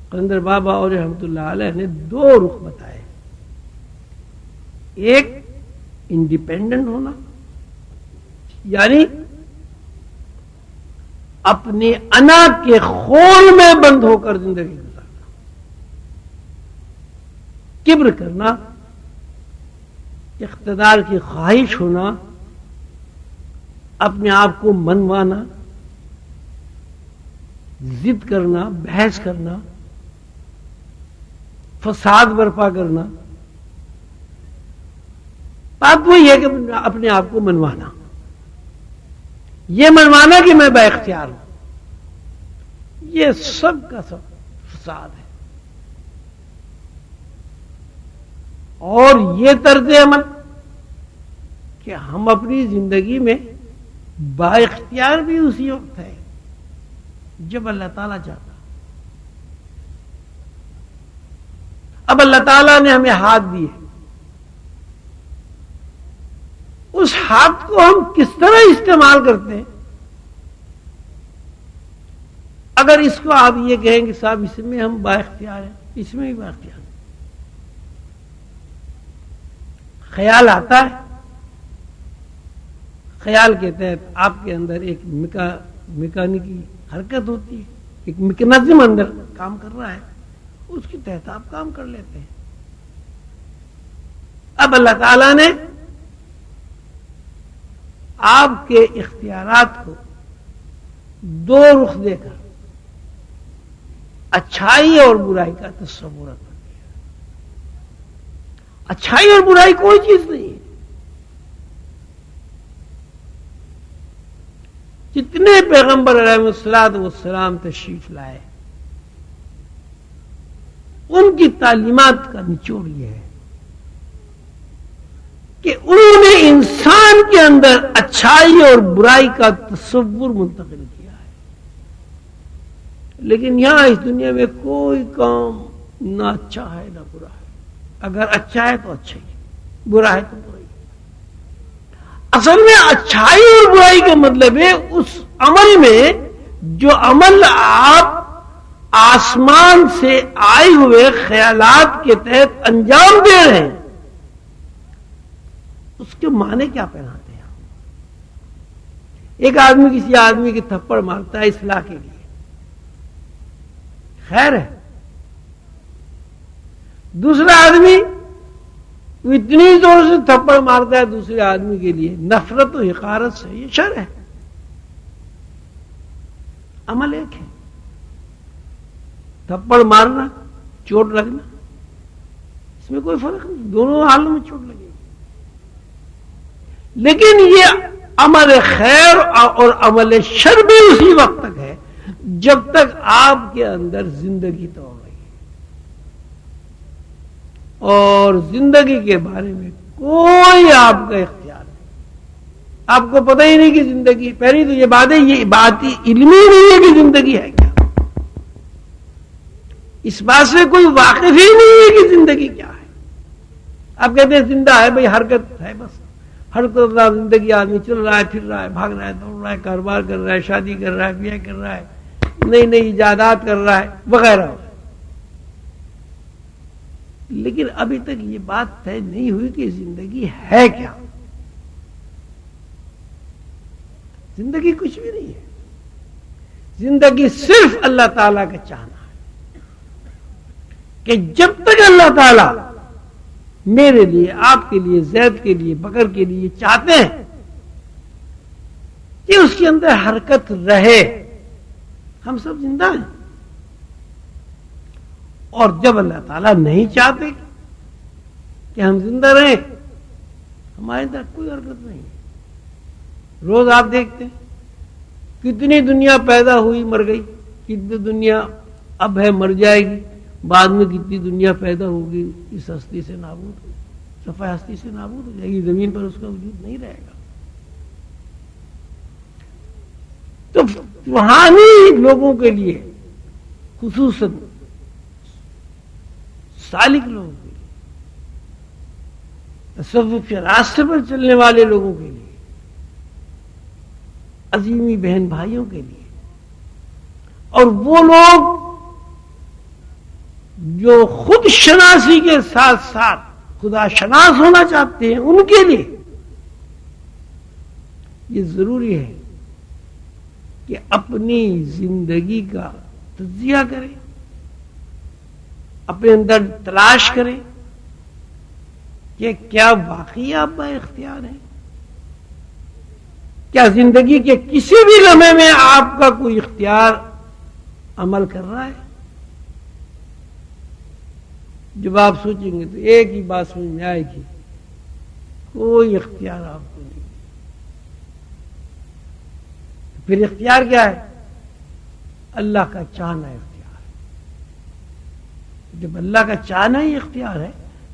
قلندر بابا اور رحمۃ اللہ علیہ نے دو رخ بتائے، ایک انڈیپینڈنٹ ہونا، یعنی اپنی انا کے خول میں بند ہو کر زندگی گزارنا، کبر کرنا، اقتدار کی خواہش ہونا، اپنے آپ کو منوانا، ضد کرنا، بحث کرنا، فساد برپا کرنا۔ بات وہی ہے کہ اپنے آپ کو منوانا، یہ منوانا کہ میں با اختیار ہوں، یہ سب کا سب فساد ہے۔ اور یہ طرز عمل کہ ہم اپنی زندگی میں با اختیار بھی اسی وقت ہے جب اللہ تعالیٰ چاہتا۔ اب اللہ تعالیٰ نے ہمیں ہاتھ دیے، اس ہاتھ کو ہم کس طرح استعمال کرتے ہیں؟ اگر اس کو آپ یہ کہیں کہ صاحب اس میں ہم با اختیار ہیں، اس میں بھی با اختیار ہیں۔ خیال آتا ہے، خیال کے تحت آپ کے اندر ایک میکانکی حرکت ہوتی ہے، ایک میکانزم اندر کام کر رہا ہے، اس کے تحت آپ کام کر لیتے ہیں۔ اب اللہ تعالیٰ نے آپ کے اختیارات کو دو رخ دے کر اچھائی اور برائی کا تصور کر دیا۔ اچھائی اور برائی کوئی چیز نہیں ہے۔ جتنے پیغمبر علیہ الصلوۃ والسلام تشریف لائے، ان کی تعلیمات کا نچوڑ یہ ہے کہ انہوں نے انسان کے اندر اچھائی اور برائی کا تصور منتقل کیا ہے۔ لیکن یہاں اس دنیا میں کوئی کام نہ اچھا ہے نہ برا ہے، اگر اچھا ہے تو اچھا ہی، برا ہے تو برا ہی۔ اصل میں اچھائی اور برائی کا مطلب ہے اس عمل میں جو عمل آپ آسمان سے آئے ہوئے خیالات کے تحت انجام دے رہے ہیں، اس کے معنی کیا پہناتے ہیں؟ ایک آدمی کسی آدمی کے تھپڑ مارتا ہے اصلاح کے لیے، خیر ہے. دوسرا آدمی اتنی زور سے تھپڑ مارتا ہے دوسرے آدمی کے لیے نفرت و حقارت سے، یہ شر ہے. عمل ایک ہے، تھپڑ مارنا، چوٹ لگنا، اس میں کوئی فرق نہیں، دونوں حالوں میں چوٹ لگے گی. لیکن یہ عمل خیر اور عمل شر بھی اسی وقت تک ہے جب تک آپ کے اندر زندگی تو رہی ہے اور زندگی کے بارے میں کوئی آپ کا اختیار نہیں. آپ کو پتہ ہی نہیں کہ زندگی، پہلی تو یہ بات ہی علمی نہیں ہے کہ زندگی ہے کیا. اس بات سے کوئی واقف ہی نہیں ہے کہ زندگی کیا ہے. آپ کہتے ہیں زندہ ہے، بھئی حرکت ہے، بس ہر طرح زندگی آدمی چل رہا ہے، پھر رہا ہے، بھاگ رہا ہے، دوڑ رہا ہے، کاروبار کر رہا ہے، شادی کر رہا ہے، بیاہ کر رہا ہے، نئی نئی ایجادات کر رہا ہے وغیرہ. لیکن ابھی تک یہ بات طے نہیں ہوئی کہ زندگی ہے کیا. زندگی کچھ بھی نہیں ہے. زندگی صرف اللہ تعالیٰ کا چاہنا ہے کہ جب تک اللہ تعالیٰ میرے لیے، آپ کے لیے، زید کے لیے، بکر کے لیے چاہتے ہیں کہ اس کے اندر حرکت رہے، ہم سب زندہ ہیں. اور جب اللہ تعالیٰ نہیں چاہتے کہ ہم زندہ رہیں، ہمارے اندر کوئی حرکت نہیں ہے. روز آپ دیکھتے ہیں کتنی دنیا پیدا ہوئی مر گئی، کتنی دنیا اب ہے مر جائے گی، بعد میں کتنی دنیا پیدا ہوگی اس ہستی سے نابود ہوگی، صفحہ ہستی سے نابود ہو جائے گی، زمین پر اس کا وجود نہیں رہے گا. تو روحانی لوگوں کے لیے، خصوصاً سالک لوگوں کے لیے، تصوف کے راستے پر چلنے والے لوگوں کے لیے، عظیمی بہن بھائیوں کے لیے، اور وہ لوگ جو خود شناسی کے ساتھ ساتھ خدا شناس ہونا چاہتے ہیں، ان کے لیے یہ ضروری ہے کہ اپنی زندگی کا تجزیہ کریں، اپنے اندر تلاش کریں کہ کیا واقعی آپ با اختیار ہیں، کیا زندگی کے کسی بھی لمحے میں آپ کا کوئی اختیار عمل کر رہا ہے. جب آپ سوچیں گے تو ایک ہی بات سمجھ میں آئے گی، کوئی اختیار آپ کو نہیں. پھر اختیار کیا ہے؟ اللہ کا چاہنا اختیار ہے. جب اللہ کا چاہنا ہی اختیار ہے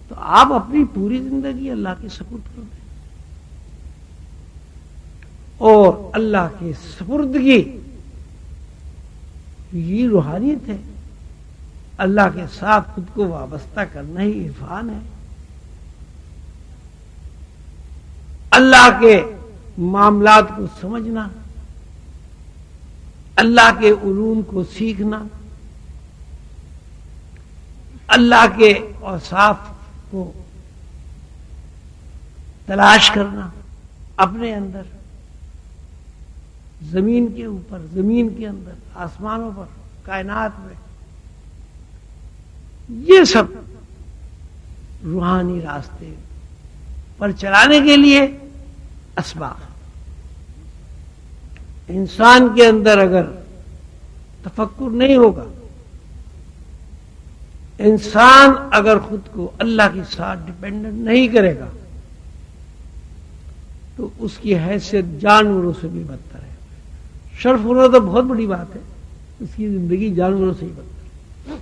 تو آپ اپنی پوری زندگی اللہ کے سپرد کر دیں، اور اللہ کے سپردگی یہ روحانیت ہے. اللہ کے ساتھ خود کو وابستہ کرنا ہی عرفان ہے. اللہ کے معاملات کو سمجھنا، اللہ کے علوم کو سیکھنا، اللہ کے اوصاف کو تلاش کرنا اپنے اندر، زمین کے اوپر، زمین کے اندر، آسمانوں پر، کائنات میں، یہ سب روحانی راستے پر چلانے کے لیے اسباب. انسان کے اندر اگر تفکر نہیں ہوگا، انسان اگر خود کو اللہ کے ساتھ ڈیپینڈنٹ نہیں کرے گا تو اس کی حیثیت جانوروں سے بھی بدتر ہے. شرف ہونا تو بہت بڑی بات ہے، اس کی زندگی جانوروں سے ہی بدتر ہے.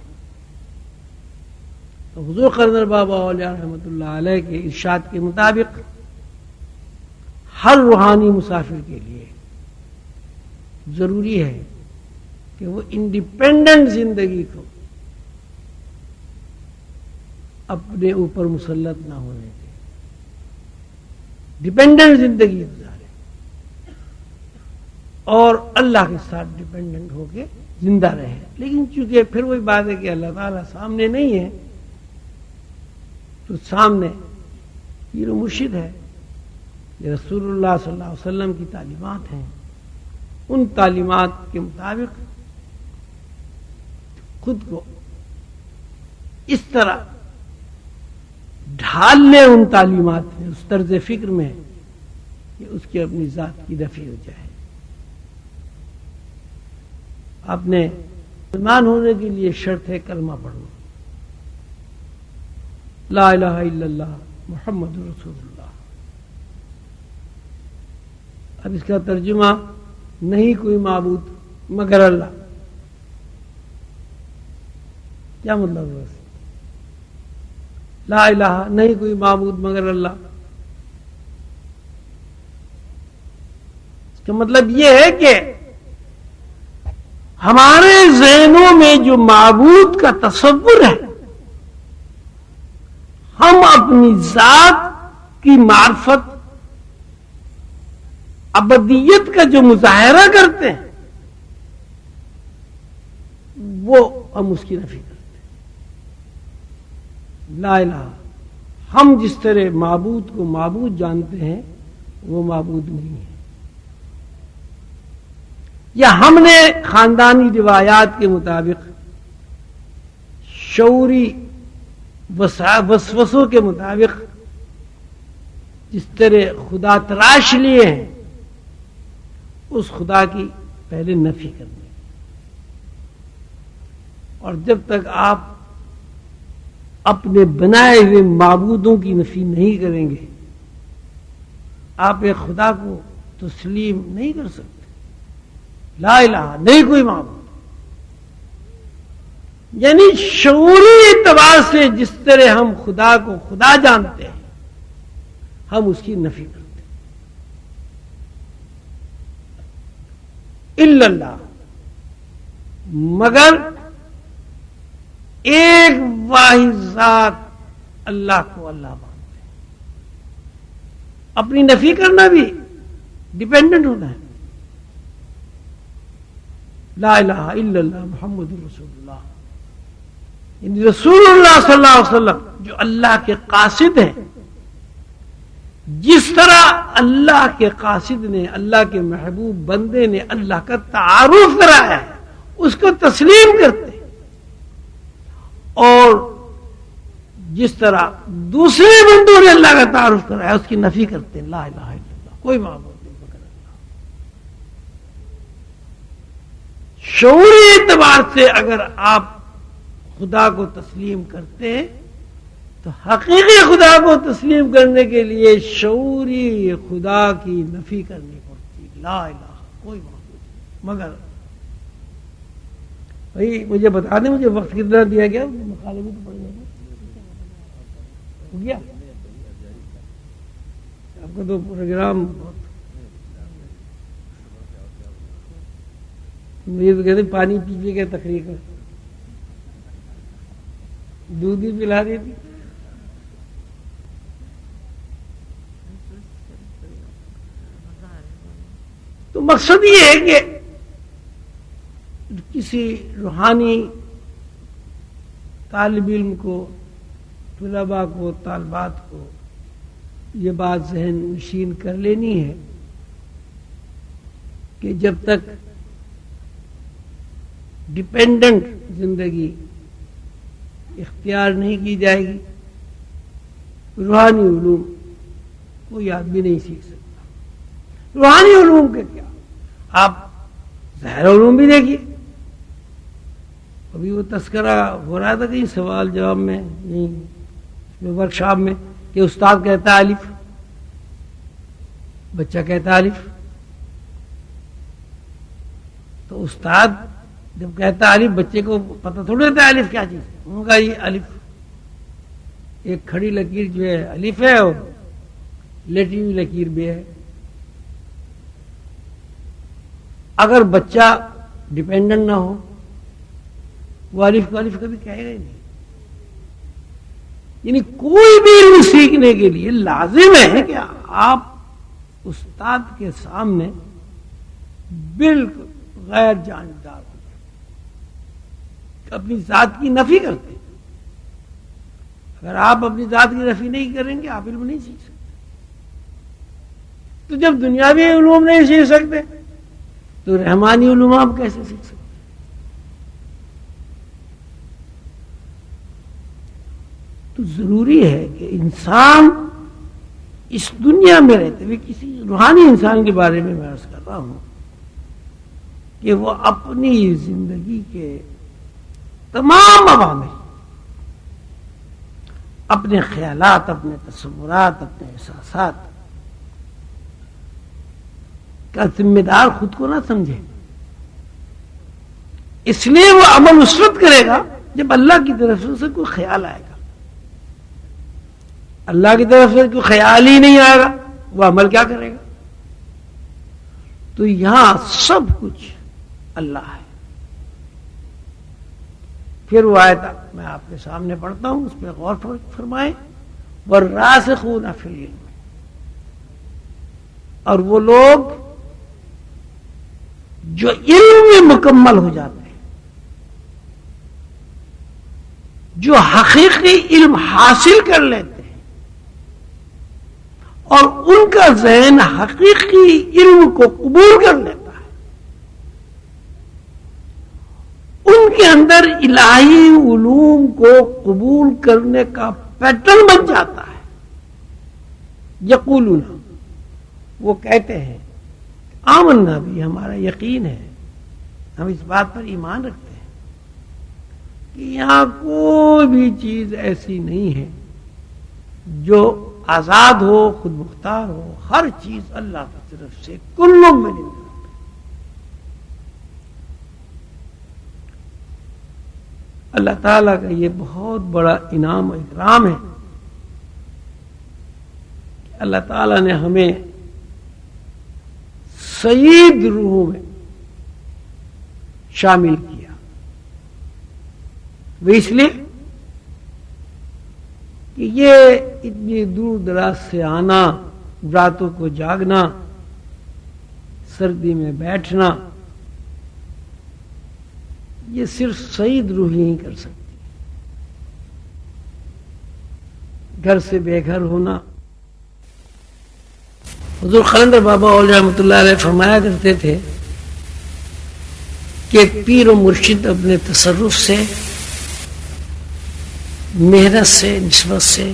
تو حضور قرنر بابا اولیاء رحمۃ اللہ علیہ کے ارشاد کے مطابق ہر روحانی مسافر کے لیے ضروری ہے کہ وہ انڈیپینڈنٹ زندگی کو اپنے اوپر مسلط نہ ہونے دے، ڈیپینڈنٹ زندگی گزارے اور اللہ کے ساتھ ڈیپینڈنٹ ہو کے زندہ رہے. لیکن چونکہ پھر وہی بات ہے کہ اللہ تعالیٰ سامنے نہیں ہے تو سامنے پیر و مرشد ہے. یہ رسول اللہ صلی اللہ علیہ وسلم کی تعلیمات ہیں. ان تعلیمات کے مطابق خود کو اس طرح ڈھال لے ان تعلیمات میں، اس طرز فکر میں کہ اس کی اپنی ذات کی نفی ہو جائے. آپ نے مسلمان ہونے کے لیے شرط ہے کلمہ پڑھنا، لا الہ الا اللہ محمد رسول اللہ. اب اس کا ترجمہ نہیں کوئی معبود مگر اللہ. کیا مطلب ہے؟ لا الہ نہیں کوئی معبود مگر اللہ. اس کا مطلب یہ ہے کہ ہمارے ذہنوں میں جو معبود کا تصور ہے، ہم اپنی ذات کی معرفت ابدیت کا جو مظاہرہ کرتے ہیں وہ ہم اس کی نفی کرتے ہیں. لا الہ، ہم جس طرح معبود کو معبود جانتے ہیں وہ معبود نہیں ہے. یا ہم نے خاندانی روایات کے مطابق شعوری وسوسوں کے مطابق جس طرح خدا تراش لیے ہیں، اس خدا کی پہلے نفی کرنی. اور جب تک آپ اپنے بنائے ہوئے معبودوں کی نفی نہیں کریں گے، آپ ایک خدا کو تسلیم نہیں کر سکتے. لا الہ نہیں کوئی معبود، یعنی شعوری اعتبار سے جس طرح ہم خدا کو خدا جانتے ہیں ہم اس کی نفی کرتے ہیں. الا اللہ، مگر ایک واحد ذات اللہ کو اللہ مانتے ہیں. اپنی نفی کرنا بھی ڈیپینڈنٹ ہونا ہے. لا الہ الا اللہ محمد رسول اللہ، یعنی رسول اللہ صلی اللہ علیہ وسلم جو اللہ کے قاصد ہیں، جس طرح اللہ کے قاصد نے، اللہ کے محبوب بندے نے اللہ کا تعارف کرایا ہے اس کو تسلیم کرتے ہیں. اور جس طرح دوسرے بندوں نے اللہ کا تعارف کرایا اس کی نفی کرتے ہیں. لا الہ الا اللہ، کوئی معبود نہیں مگر اللہ. شعوری اعتبار سے اگر آپ خدا کو تسلیم کرتے ہیں تو حقیقی خدا کو تسلیم کرنے کے لیے شعوری خدا کی نفی کرنی پڑتی. لا الہ، کوئی معبود مگر. بھائی مجھے بتا دیں مجھے وقت کتنا دیا گیا؟ مقالے میں تو پڑھ جائے ہو گیا. آپ کا تو پروگرام مجھے تو کہتے پانی پی پی کے تقریر کر، دودھ بھی پلا دیتی. تو مقصد یہ ہے کہ کسی روحانی طالب علم کو، طلباء کو، طالبات کو یہ بات ذہن نشین کر لینی ہے کہ جب تک ڈیپینڈنٹ زندگی اختیار نہیں کی جائے گی، روحانی علوم کوئی آدمی نہیں سیکھ سکتا. روحانی علوم کے کیا، آپ ظاہر علوم بھی دیکھیے. ابھی وہ تذکرہ ہو رہا تھا کہیں سوال جواب میں، ورک شاپ میں، کہ استاد کہتا ہے الف، بچہ کہتا ہے الف. تو استاد جب کہتا ہے الف، بچے کو پتہ تھوڑی ہوتا ہے الف کیا چیز ہے. ان کا یہ الف ایک کھڑی لکیر جو ہے الف ہے، اور لیٹی ہوئی لکیر بھی ہے. اگر بچہ ڈیپینڈنٹ نہ ہو وہ الف کو الف کبھی کہے گا ہی نہیں. یعنی کوئی بھی علم سیکھنے کے لیے لازم ہے کہ آپ استاد کے سامنے بالکل غیر جانبدار ہو. اپنی ذات کی نفی کرتے ہیں۔ اگر آپ اپنی ذات کی نفی نہیں کریں گے آپ علم نہیں سیکھ سکتے۔ تو جب دنیاوی علوم نہیں سیکھ سکتے تو رحمانی علوم آپ کیسے سیکھ سکتے؟ تو ضروری ہے کہ انسان اس دنیا میں رہتے ہوئے کسی روحانی انسان کے بارے میں عرض کر رہا ہوں کہ وہ اپنی زندگی کے تمام عوامل، اپنے خیالات، اپنے تصورات، اپنے احساسات کا ذمہ دار خود کو نہ سمجھے۔ اس لیے وہ عمل اس وقت کرے گا جب اللہ کی طرف سے اسے کوئی خیال آئے گا۔ اللہ کی طرف سے کوئی خیال ہی نہیں آئے گا وہ عمل کیا کرے گا؟ تو یہاں سب کچھ اللہ ہے۔ پھر وہ آیت میں آپ کے سامنے پڑھتا ہوں، اس پہ غور فرمائیں۔ وَالرَّاسِخُونَ فِی الْعِلْمِ، اور وہ لوگ جو علم میں مکمل ہو جاتے ہیں، جو حقیقی علم حاصل کر لیتے ہیں اور ان کا ذہن حقیقی علم کو قبول کر لیتا ہے، ان کے اندر الہی علوم کو قبول کرنے کا پیٹرن بن جاتا ہے۔ یقولون، وہ کہتے ہیں، آمنا بھی، ہمارا یقین ہے، ہم اس بات پر ایمان رکھتے ہیں کہ یہاں کوئی بھی چیز ایسی نہیں ہے جو آزاد ہو، خود مختار ہو، ہر چیز اللہ کی طرف سے، کل من عند۔ اللہ تعالیٰ کا یہ بہت بڑا انعام و اکرام ہے کہ اللہ تعالیٰ نے ہمیں سعید روحوں میں شامل کیا۔ وہ اس لیے کہ یہ اتنی دور دراز سے آنا، راتوں کو جاگنا، سردی میں بیٹھنا، یہ صرف سعید روح ہی کر سکتی۔ گھر سے بے گھر ہونا، حضور قلندر بابا اول رحمۃ اللہ علیہ فرمایا کرتے تھے کہ پیر و مرشد اپنے تصرف سے، محنت سے، نسبت سے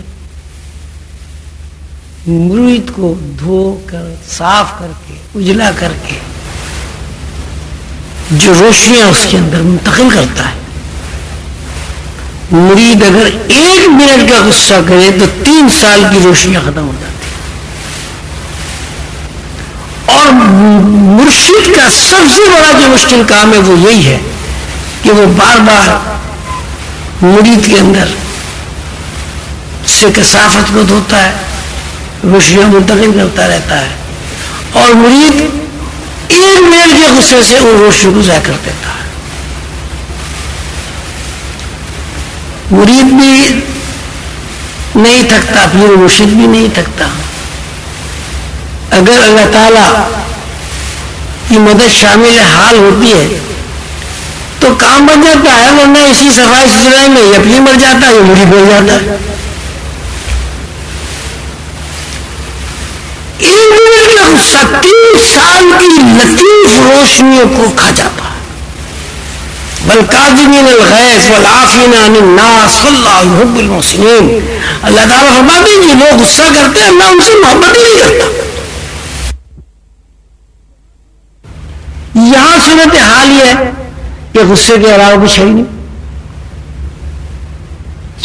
مرید کو دھو کر، صاف کر کے، اجلا کر کے جو روشنیاں اس کے اندر منتقل کرتا ہے، مرید اگر 1 منٹ کا غصہ کرے تو 3 سال کی روشنیاں ختم ہو جاتی ہیں۔ اور مرشد کا سب سے بڑا جو مشکل کام ہے وہ یہی ہے کہ وہ بار بار مرید کے اندر سے کثافت کو دھوتا ہے، روشنیاں منتقل کرتا رہتا ہے، اور مرید 1 منٹ کے غصے سے وہ روشنی کو ضائع کر دیتا ہے۔ مرید بھی نہیں تھکتا، پیر مرشد بھی نہیں تھکتا۔ اگر اللہ تعالیٰ کی مدد شامل حال ہوتی ہے تو کام بن جاتا ہے، ورنہ اسی صفائی ستھرائی میں یہ اپنی مر جاتا ہے، یہ مرید مر جاتا ہے۔ 1 منٹ کا غصہ 3 سال کی لطیف روشنیوں کو کھا جاتا ہے۔ والکاظمین الغیظ والعافین عن الناس واللہ یحب المحسنین۔ اللہ تعالیٰ فرماتے ہیں جو لوگ غصہ کرتے ہیں اللہ ان سے محبت نہیں کرتا۔ یہاں صورت حال یہ ہے کہ غصے کے علاوہ کچھ ہے ہی نہیں۔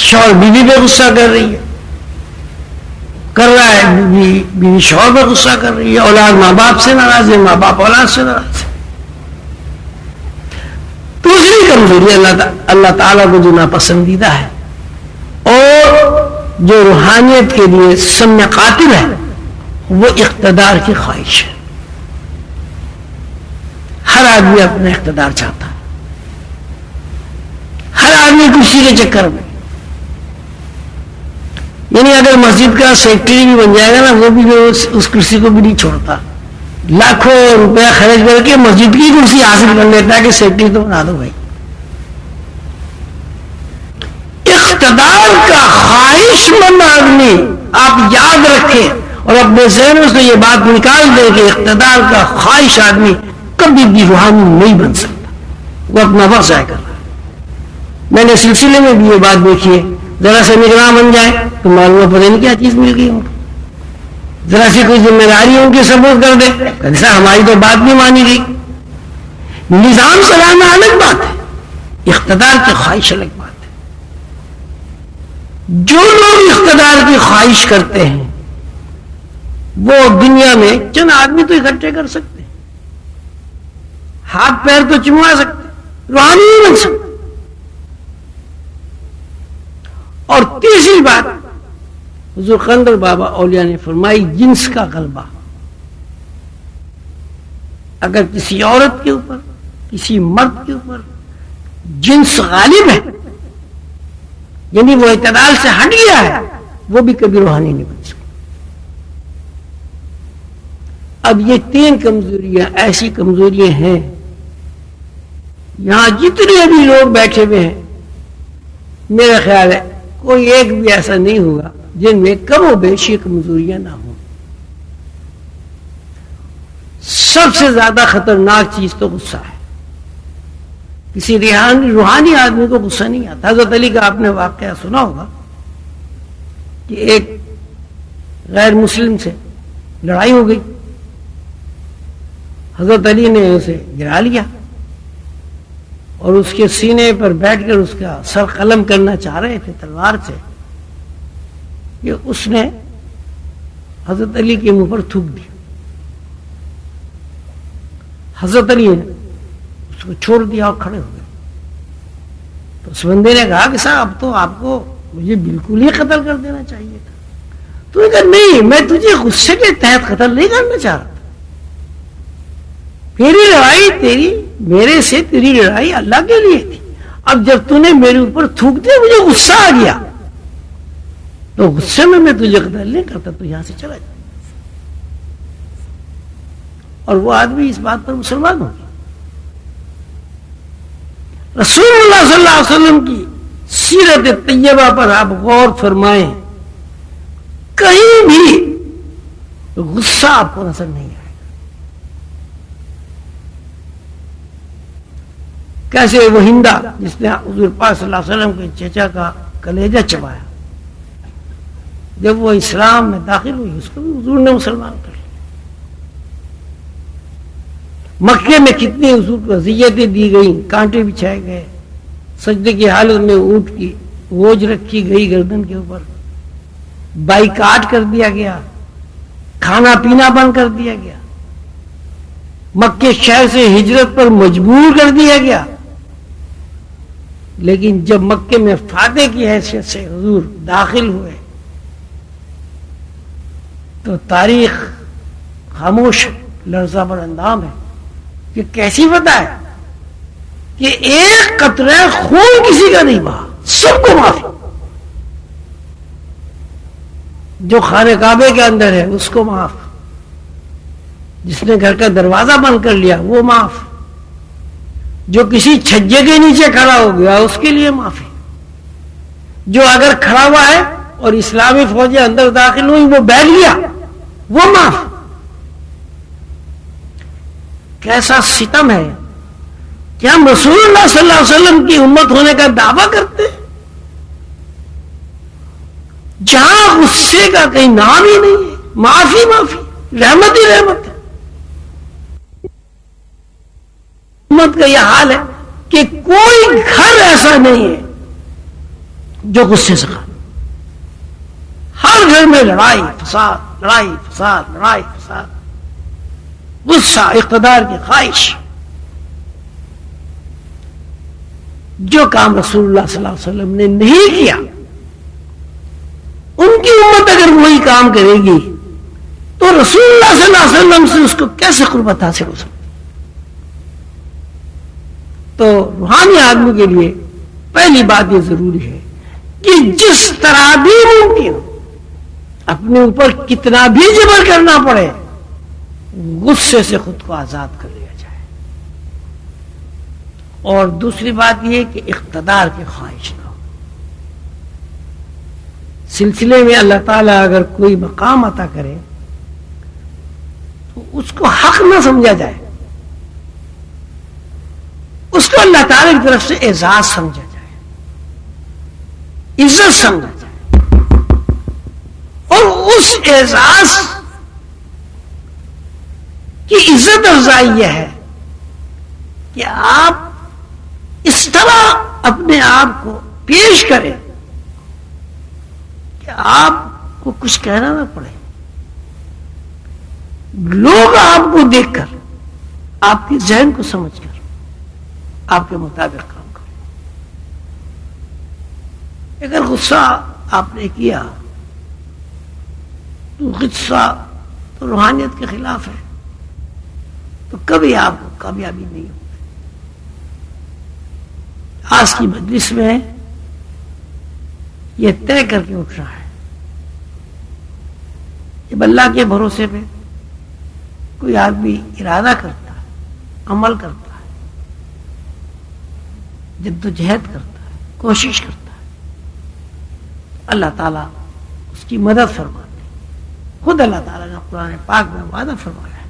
شوہر بیوی پہ غصہ کر رہی ہے، کر رہا ہے، بیوی شوہر پہ غصہ کر رہی ہے، اولاد ماں باپ سے ناراض ہے، ماں باپ اولاد سے ناراض ہے۔ دوسری کمزوری اللہ تعالیٰ کو جو ناپسندیدہ ہے اور جو روحانیت کے لیے سم قاتل ہے وہ اقتدار کی خواہش ہے۔ ہر آدمی اپنا اقتدار چاہتا ہے، ہر آدمی کرسی کے چکر میں، یعنی اگر مسجد کا سیکرٹری بھی بن جائے گا نا، وہ بھی اس کرسی کو بھی نہیں چھوڑتا، لاکھوں روپیہ خرچ کر کے مسجد کی کرسی حاصل کر لیتا ہے کہ سیکرٹری تو بنا دو بھائی۔ اقتدار کا خواہش مند آدمی، آپ یاد رکھیں اور اپنے ذہنوں سے یہ بات نکال دیں کہ اقتدار کا خواہش آدمی کبھی بھی روحانی نہیں بن سکتا، وہ اپنا وقت ضائع کر رہا ہے۔ میں نے سلسلے میں بھی یہ بات دیکھی ہے، ذرا سے نگراں بن جائے تو معلوم پتہ نہیں کیا چیز مل گئی ان کو، ذرا سی کوئی ذمہ داری ان کی سبوت کر دے، ایسا ہماری تو بات نہیں مانی گئی۔ نظام چلانا الگ بات ہے، اقتدار کی خواہش الگ بات ہے۔ جو لوگ اقتدار کی خواہش کرتے ہیں وہ دنیا میں چند آدمی تو اکٹھے کر سکتے ہیں، ہاتھ پیر تو چموا سکتے، روحانی نہیں بن سکتے۔ اور تیسری بات حضور قندر بابا اولیاء نے فرمائی، جنس کا غلبہ۔ اگر کسی عورت کے اوپر، کسی مرد کے اوپر جنس غالب ہے، یعنی وہ اعتدال سے ہٹ گیا ہے، وہ بھی کبھی روحانی نہیں بن سکتا۔ اب یہ تین کمزوریاں ایسی کمزوریاں ہیں، یہاں جتنے بھی لوگ بیٹھے ہوئے ہیں میرا خیال ہے کوئی ایک بھی ایسا نہیں ہوگا جن میں کم و بیش یہ کمزوریاں نہ ہوں۔ سب سے زیادہ خطرناک چیز تو غصہ ہے۔ کسی روحانی آدمی کو غصہ نہیں آتا۔ حضرت علی کا آپ نے واقعہ سنا ہوگا کہ ایک غیر مسلم سے لڑائی ہو گئی، حضرت علی نے اسے گرا لیا اور اس کے سینے پر بیٹھ کر اس کا سر قلم کرنا چاہ رہے تھے تلوار سے، کہ اس نے حضرت علی کے منہ پر تھوک دیا۔ حضرت علی نے اس کو چھوڑ دیا اور کھڑے ہو گئے۔ تو اس بندے نے کہا کہ صاحب اب تو آپ کو مجھے بالکل ہی قتل کر دینا چاہیے تھا۔ تو نے کہا نہیں، میں تجھے غصے کے تحت قتل نہیں کرنا چاہ رہا تھا، میری لڑائی میرے سے تیری لڑائی اللہ کے لیے تھی، اب جب تو نے میرے اوپر تھوک دیا مجھے غصہ آ گیا، تو غصے میں تجھے قتل نہیں کرتا، تو یہاں سے چلا جا۔ اور وہ آدمی اس بات پر مسلمان ہو گیا۔ رسول اللہ صلی اللہ علیہ وسلم کی سیرت طیبہ پر آپ غور فرمائیں، کہیں بھی غصہ آپ کو نظر نہیں آئے۔ کیسے وہ ہندا جس نے حضور پاک صلی اللہ علیہ وسلم کے چچا کا کلیجہ چبایا، جب وہ اسلام میں داخل ہوئی اس کو بھی حضور نے مسلمان کر لیا۔ مکے میں کتنی حضور کو اذیتیں دی گئیں، کانٹے بچھائے گئے، سجدے کی حالت میں اونٹ کی گوج رکھی گئی گردن کے اوپر، بائیکاٹ کر دیا گیا، کھانا پینا بند کر دیا گیا، مکے شہر سے ہجرت پر مجبور کر دیا گیا۔ لیکن جب مکے میں فاتح کی حیثیت سے حضور داخل ہوئے تو تاریخ خاموش لرزہ بر اندام ہے کہ کیسی فتح ہے کہ ایک قطرہ خون کسی کا نہیں بہا، سب کو معافی۔ جو خانہ کعبے کے اندر ہے اس کو معاف، جس نے گھر کا دروازہ بند کر لیا وہ معاف، جو کسی چھجے کے نیچے کھڑا ہو گیا اس کے لیے معافی، جو اگر کھڑا ہوا ہے اور اسلامی فوجیں اندر داخل ہوئی وہ بیٹھ گیا وہ معاف۔ کیسا ستم ہے کہ ہم رسول اللہ صلی اللہ علیہ وسلم کی امت ہونے کا دعویٰ کرتے ہیں جہاں غصے کا کہیں نام ہی نہیں ہے، معافی معافی، رحمت ہی رحمت ہے۔ امت کا یہ حال ہے کہ کوئی گھر ایسا نہیں ہے جو غصے سے خالی، ہر گھر میں لڑائی فساد، لڑائی فساد، لڑائی فساد، غصہ، اقتدار کی خواہش۔ جو کام رسول اللہ صلی اللہ علیہ وسلم نے نہیں کیا، ان کی امت اگر وہی کام کرے گی تو رسول اللہ صلی اللہ علیہ وسلم سے اس کو کیسے قربت حاصل ہو سکتی؟ تو روحانی آدمی کے لیے پہلی بات یہ ضروری ہے کہ جس طرح بھی ممکن اپنے اوپر کتنا بھی جبر کرنا پڑے غصے سے خود کو آزاد کر لیا جائے۔ اور دوسری بات یہ کہ اقتدار کی خواہش نہ ہو، سلسلے میں اللہ تعالیٰ اگر کوئی مقام عطا کرے تو اس کو حق نہ سمجھا جائے، اس کو اللہ تعالیٰ کی طرف سے اعزاز سمجھا جائے، عزت سمجھا جائے، اور اس اعزاز کی عزت افزائی یہ ہے کہ آپ اس طرح اپنے آپ کو پیش کریں کہ آپ کو کچھ کہنا نہ پڑے، لوگ آپ کو دیکھ کر آپ کے ذہن کو سمجھ کر آپ کے مطابق کام کریں۔ اگر غصہ آپ نے کیا تو غصہ تو روحانیت کے خلاف ہے، تو کبھی آپ کو کامیابی نہیں ہوگی۔ آج کی مجلس میں یہ طے کر کے اٹھنا ہے، جب اللہ کے بھروسے پہ کوئی آدمی ارادہ کرتا ہے، عمل کرتا ہے، جدوجہد کرتا ہے، کوشش کرتا ہے، اللہ تعالیٰ اس کی مدد فرماتے ہیں۔ خود اللہ تعالیٰ نے قرآن پاک میں وعدہ فرمایا ہے،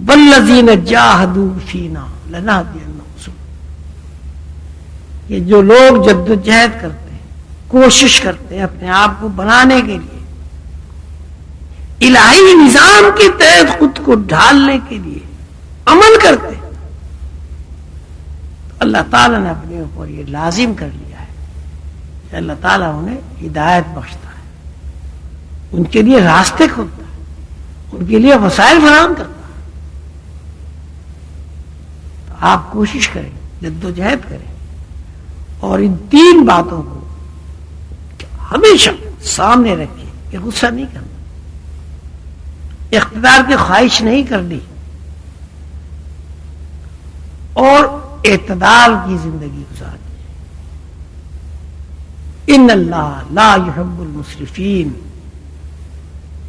وَالَّذِينَ جَاهَدُوا فِينَا لَنَهْدِيَنَّهُمْ سُبُلَنَا، کہ جو لوگ جدوجہد کرتے ہیں، کوشش کرتے ہیں اپنے آپ کو بنانے کے لیے، الہی نظام کے تحت خود کو ڈھالنے کے لیے عمل کرتے ہیں، تو اللہ تعالیٰ نے اپنے اوپر یہ لازم کر لیا ہے کہ اللہ تعالیٰ انہیں ہدایت بخشتا ہے، ان کے لیے راستے کھولتا ہے، ان کے لیے وسائل فراہم کرتا ہے۔ تو آپ کوشش کریں، جدوجہد کریں، اور ان تین باتوں کو ہمیشہ سامنے رکھیں کہ غصہ نہیں کرنا، اقتدار کی خواہش نہیں کرنی، اور اعتدال کی زندگی گزارنی۔ ان اللہ لا يحب المسرفین،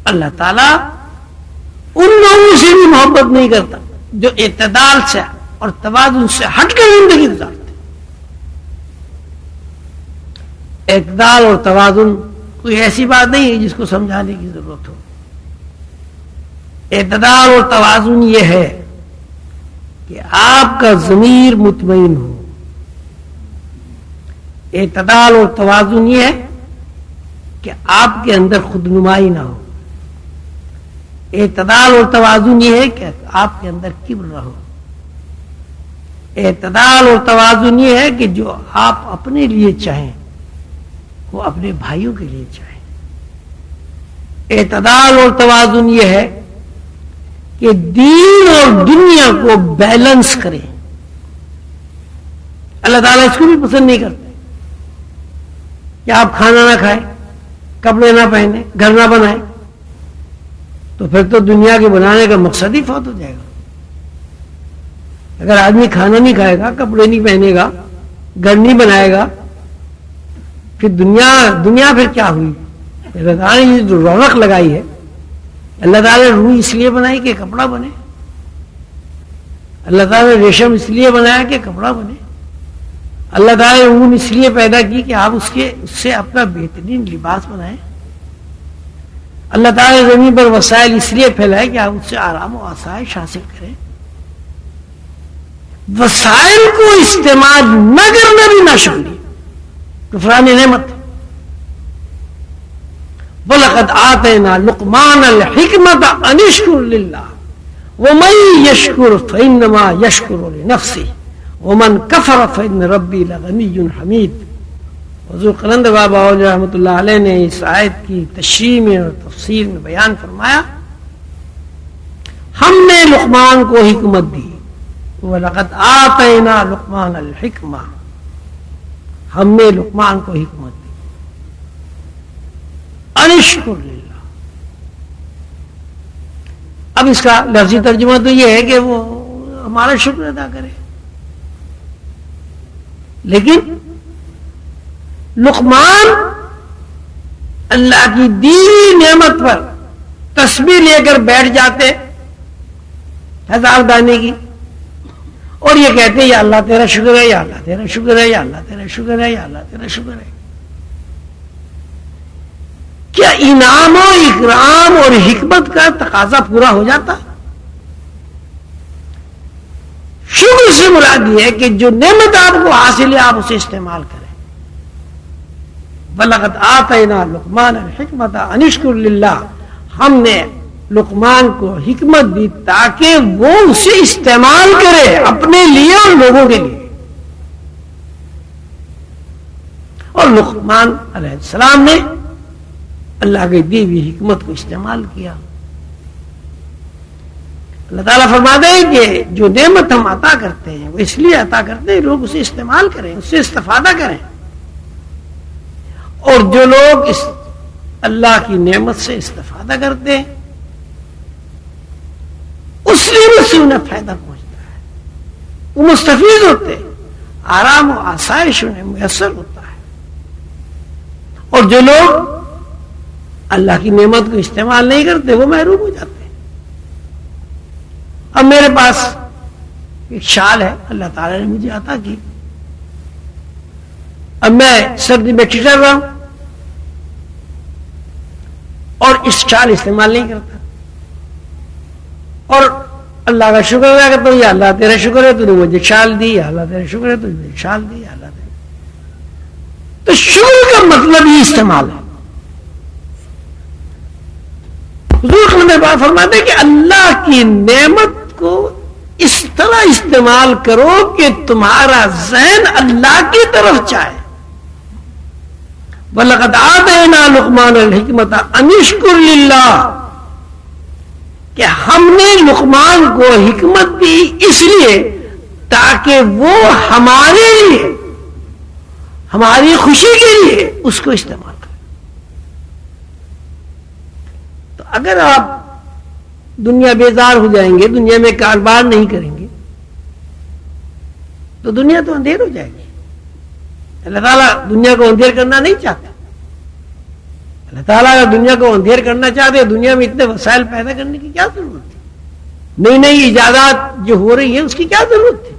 اللہ تعالیٰ ان لوگوں سے بھی محبت نہیں کرتا جو اعتدال سے اور توازن سے ہٹ کر زندگی گزارتے۔ اعتدال اور توازن کوئی ایسی بات نہیں ہے جس کو سمجھانے کی ضرورت ہو۔ اعتدال اور توازن یہ ہے کہ آپ کا ضمیر مطمئن ہو، اعتدال اور توازن یہ ہے کہ آپ کے اندر خود نمائی نہ ہو، اعتدال اور توازن یہ ہے کہ آپ کے اندر کبر نہ ہو، اعتدال اور توازن یہ ہے کہ جو آپ اپنے لیے چاہیں وہ اپنے بھائیوں کے لیے چاہیں، اعتدال اور توازن یہ ہے کہ دین اور دنیا کو بیلنس کریں۔ اللہ تعالیٰ اس کو بھی پسند نہیں کرتے کہ آپ کھانا نہ کھائیں، کپڑے نہ پہنے، گھر نہ بنائیں، تو پھر تو دنیا کے بنانے کا مقصد ہی فوت ہو جائے گا۔ اگر آدمی کھانا نہیں کھائے گا، کپڑے نہیں پہنے گا، گھر نہیں بنائے گا، پھر دنیا پھر کیا ہوئی؟ اللہ تعالیٰ نے جو رونق لگائی ہے، اللہ تعالیٰ نے روح اس لیے بنائی کہ کپڑا بنے، اللہ تعالیٰ نے ریشم اس لیے بنایا کہ کپڑا بنے، اللہ تعالیٰ نے اون اس لیے پیدا کی کہ آپ اس سے اپنا بہترین لباس بنائیں، اللہ تعالیٰ نے زمین پر وسائل اس لیے پھیلائے کہ آپ اس سے آرام و آسائش حاصل کریں۔ وسائل کو استعمال نہ کرنا بھی ناشکری، کفران نعمت۔ وَلَقَدْ آتَيْنَا لُقْمَانَ الْحِكْمَةَ أَنِ اشْكُرْ لِلَّهِ وَمَن يَشْكُرْ فَإِنَّمَا يَشْكُرُ لِنَفْسِهِ وَمَن كَفَرَ فَإِنَّ رَبِّي لَغَنِيٌّ حَمِيدٌ۔ حضور قلند بابا رحمۃ اللہ علیہ نے اس آیت کی تشریح میں اور تفسیر میں بیان فرمایا، ہم نے لقمان کو حکمت دی، وَلَقَدْ آتَيْنَا لُقْمَانَ الْحِكْمَةَ، ہم نے لقمان کو حکمت دی، انشکر للہ۔ اب اس کا لفظی ترجمہ تو یہ ہے کہ وہ ہمارا شکر ادا کرے، لیکن لقمان اللہ کی دی نعمت پر تسبیح لے کر بیٹھ جاتے 1000 دانے کی، اور یہ کہتے ہیں یا اللہ تیرا شکر ہے، یا اللہ تیرا شکر ہے، یا اللہ تیرا شکر ہے، یا اللہ تیرا شکر ہے۔ کیا انعام و اکرام اور حکمت کا تقاضا پورا ہو جاتا؟ شکر سے مراد یہ ہے کہ جو نعمت آپ کو حاصل ہے آپ اسے استعمال کریں. وَلَقَدْ آتَيْنَا لُقْمَانَ الْحِكْمَةَ أَنِ اشْكُرْ لِلَّهِ، ہم نے لقمان کو حکمت دی تاکہ وہ اسے استعمال کرے اپنے لیے اور لوگوں کے لیے. اور لقمان علیہ السلام نے اللہ کی دی ہوئی حکمت کو استعمال کیا. اللہ تعالیٰ فرماتے ہیں کہ جو نعمت ہم عطا کرتے ہیں وہ اس لیے عطا کرتے ہیں لوگ اسے استعمال کریں، اس سے استفادہ کریں. اور جو لوگ اس اللہ کی نعمت سے استفادہ کرتے ہیں اس نعمت سے انہیں فائدہ پہنچتا ہے، وہ مستفید ہوتے ہیں، آرام و آسائش انہیں میسر ہوتا ہے. اور جو لوگ اللہ کی نعمت کو استعمال نہیں کرتے وہ محروم ہو جاتے ہیں. اب میرے پاس ایک شال ہے اللہ تعالی نے مجھے عطا کی، اب میں سردی میں ٹھٹر رہا ہوں اور اس شال استعمال نہیں کرتا اور اللہ کا شکر ادا کرتا ہوں، یا اللہ تیرا شکر ہے تو نے مجھے شال دی، یا اللہ تیرا شکر ہے تو نے مجھے شال دی، یا اللہ تیرا. تو شکر کا مطلب یہ استعمال ہے. حضور صلی اللہ علیہ وسلم فرماتے ہیں کہ اللہ کی نعمت کو اس طرح استعمال کرو کہ تمہارا ذہن اللہ کی طرف چاہے. وَلَقَدْ آتَيْنَا لُقْمَانَ الْحِكْمَةَ أَنِ اشْكُرْ لِلَّهِ، کہ ہم نے لقمان کو حکمت دی اس لیے تاکہ وہ ہمارے لیے، ہماری خوشی کے لیے اس کو استعمال کرے. تو اگر آپ دنیا بیزار ہو جائیں گے، دنیا میں کاروبار نہیں کریں گے تو دنیا تو اندھیر ہو جائے گی. اللہ تعالیٰ دنیا کو اندھیر کرنا نہیں چاہتا. اللہ تعالیٰ اگر دنیا کو اندھیر کرنا چاہتے دنیا میں اتنے وسائل پیدا کرنے کی کیا ضرورت تھی؟ نئی نئی ایجادات جو ہو رہی ہیں اس کی کیا ضرورت تھی؟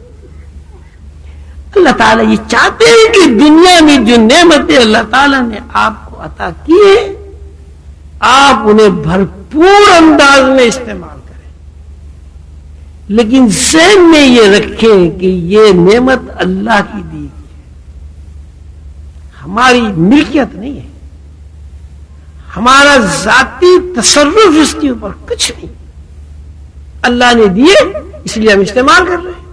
اللہ تعالیٰ یہ چاہتے ہیں کہ دنیا میں جو نعمتیں اللہ تعالیٰ نے آپ کو عطا کی ہیں آپ انہیں بھرپور انداز میں استعمال کریں، لیکن ذہن میں یہ رکھیں کہ یہ نعمت اللہ کی دی گئی ہے، ہماری ملکیت نہیں ہے، ہمارا ذاتی تصرف اس کے اوپر کچھ نہیں. اللہ نے دیے اس لیے ہم استعمال کر رہے ہیں.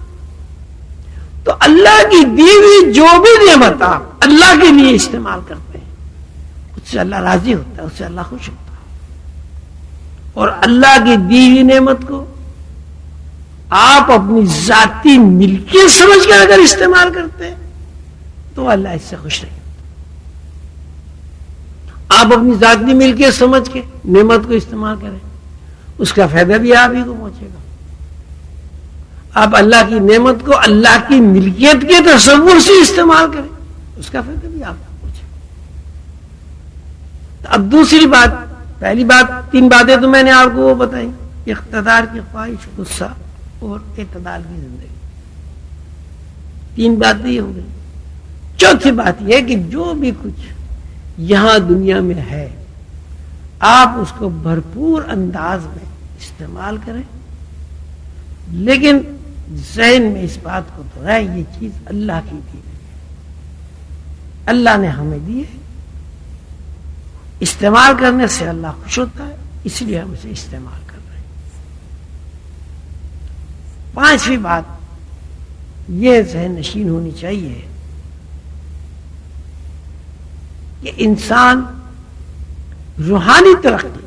تو اللہ کی دی ہوئی جو بھی نعمت آپ اللہ کے لیے استعمال کرتے ہیں اس سے اللہ راضی ہوتا ہے، اس سے اللہ خوش ہوتا ہے. اور اللہ کی دی ہوئی نعمت کو آپ اپنی ذاتی ملکیت سمجھ کر اگر استعمال کرتے ہیں تو اللہ اس سے خوش نہیں ہوتا. آپ اپنی ذاتی ملکیت سمجھ کے نعمت کو استعمال کریں اس کا فائدہ بھی آپ ہی کو پہنچے گا. آپ اللہ کی نعمت کو اللہ کی ملکیت کے تصور سے استعمال کریں اس کا فائدہ بھی آپ کو پہنچے گا. اب دوسری بات، پہلی بات 3 باتیں تو میں نے آپ کو وہ بتائی، اقتدار کی خواہش، غصہ اور اعتدال کی زندگی. 3 باتیں یہ ہو گئی. چوتھی بات یہ کہ جو بھی کچھ یہاں دنیا میں ہے آپ اس کو بھرپور انداز میں استعمال کریں، لیکن ذہن میں اس بات کو دہرائیں یہ چیز اللہ کی دی ہے، اللہ نے ہمیں دی ہے، استعمال کرنے سے اللہ خوش ہوتا ہے اس لیے ہم اسے استعمال کر رہے ہیں. 5ویں بات یہ ذہن نشین ہونی چاہیے کہ انسان روحانی ترقی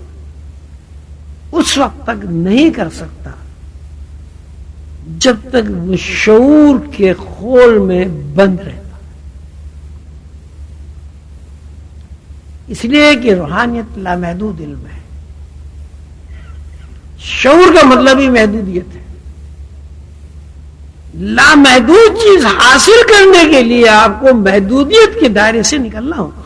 اس وقت تک نہیں کر سکتا جب تک وہ شعور کے خول میں بند رہتا. اس لیے کہ روحانیت لامحدود علم ہے. شعور کا مطلب ہی محدودیت ہے. لامحدود چیز حاصل کرنے کے لیے آپ کو محدودیت کے دائرے سے نکلنا ہوگا.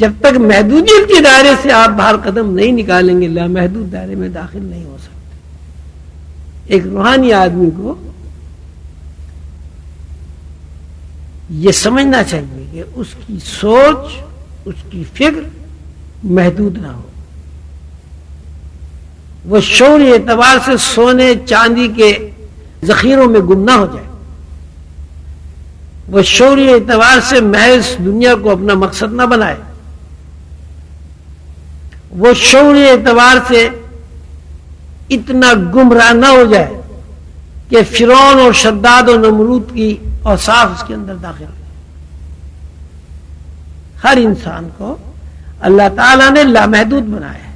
جب تک محدودیت کے دائرے سے آپ باہر قدم نہیں نکالیں گے لامحدود دائرے میں داخل نہیں ہو سکتے. ایک روحانی آدمی کو یہ سمجھنا چاہیے کہ اس کی سوچ اس کی فکر محدود نہ ہو، وہ شعوری اعتبار سے سونے چاندی کے ذخیروں میں گم نہ ہو جائے، وہ شعوری اعتبار سے محض دنیا کو اپنا مقصد نہ بنائے، وہ شعوری اعتبار سے اتنا گمراہ نہ ہو جائے کہ فرعون اور شداد و نمرود کی اوصاف اس کے اندر داخل ہو۔ ہر انسان کو اللہ تعالیٰ نے لامحدود بنایا ہے،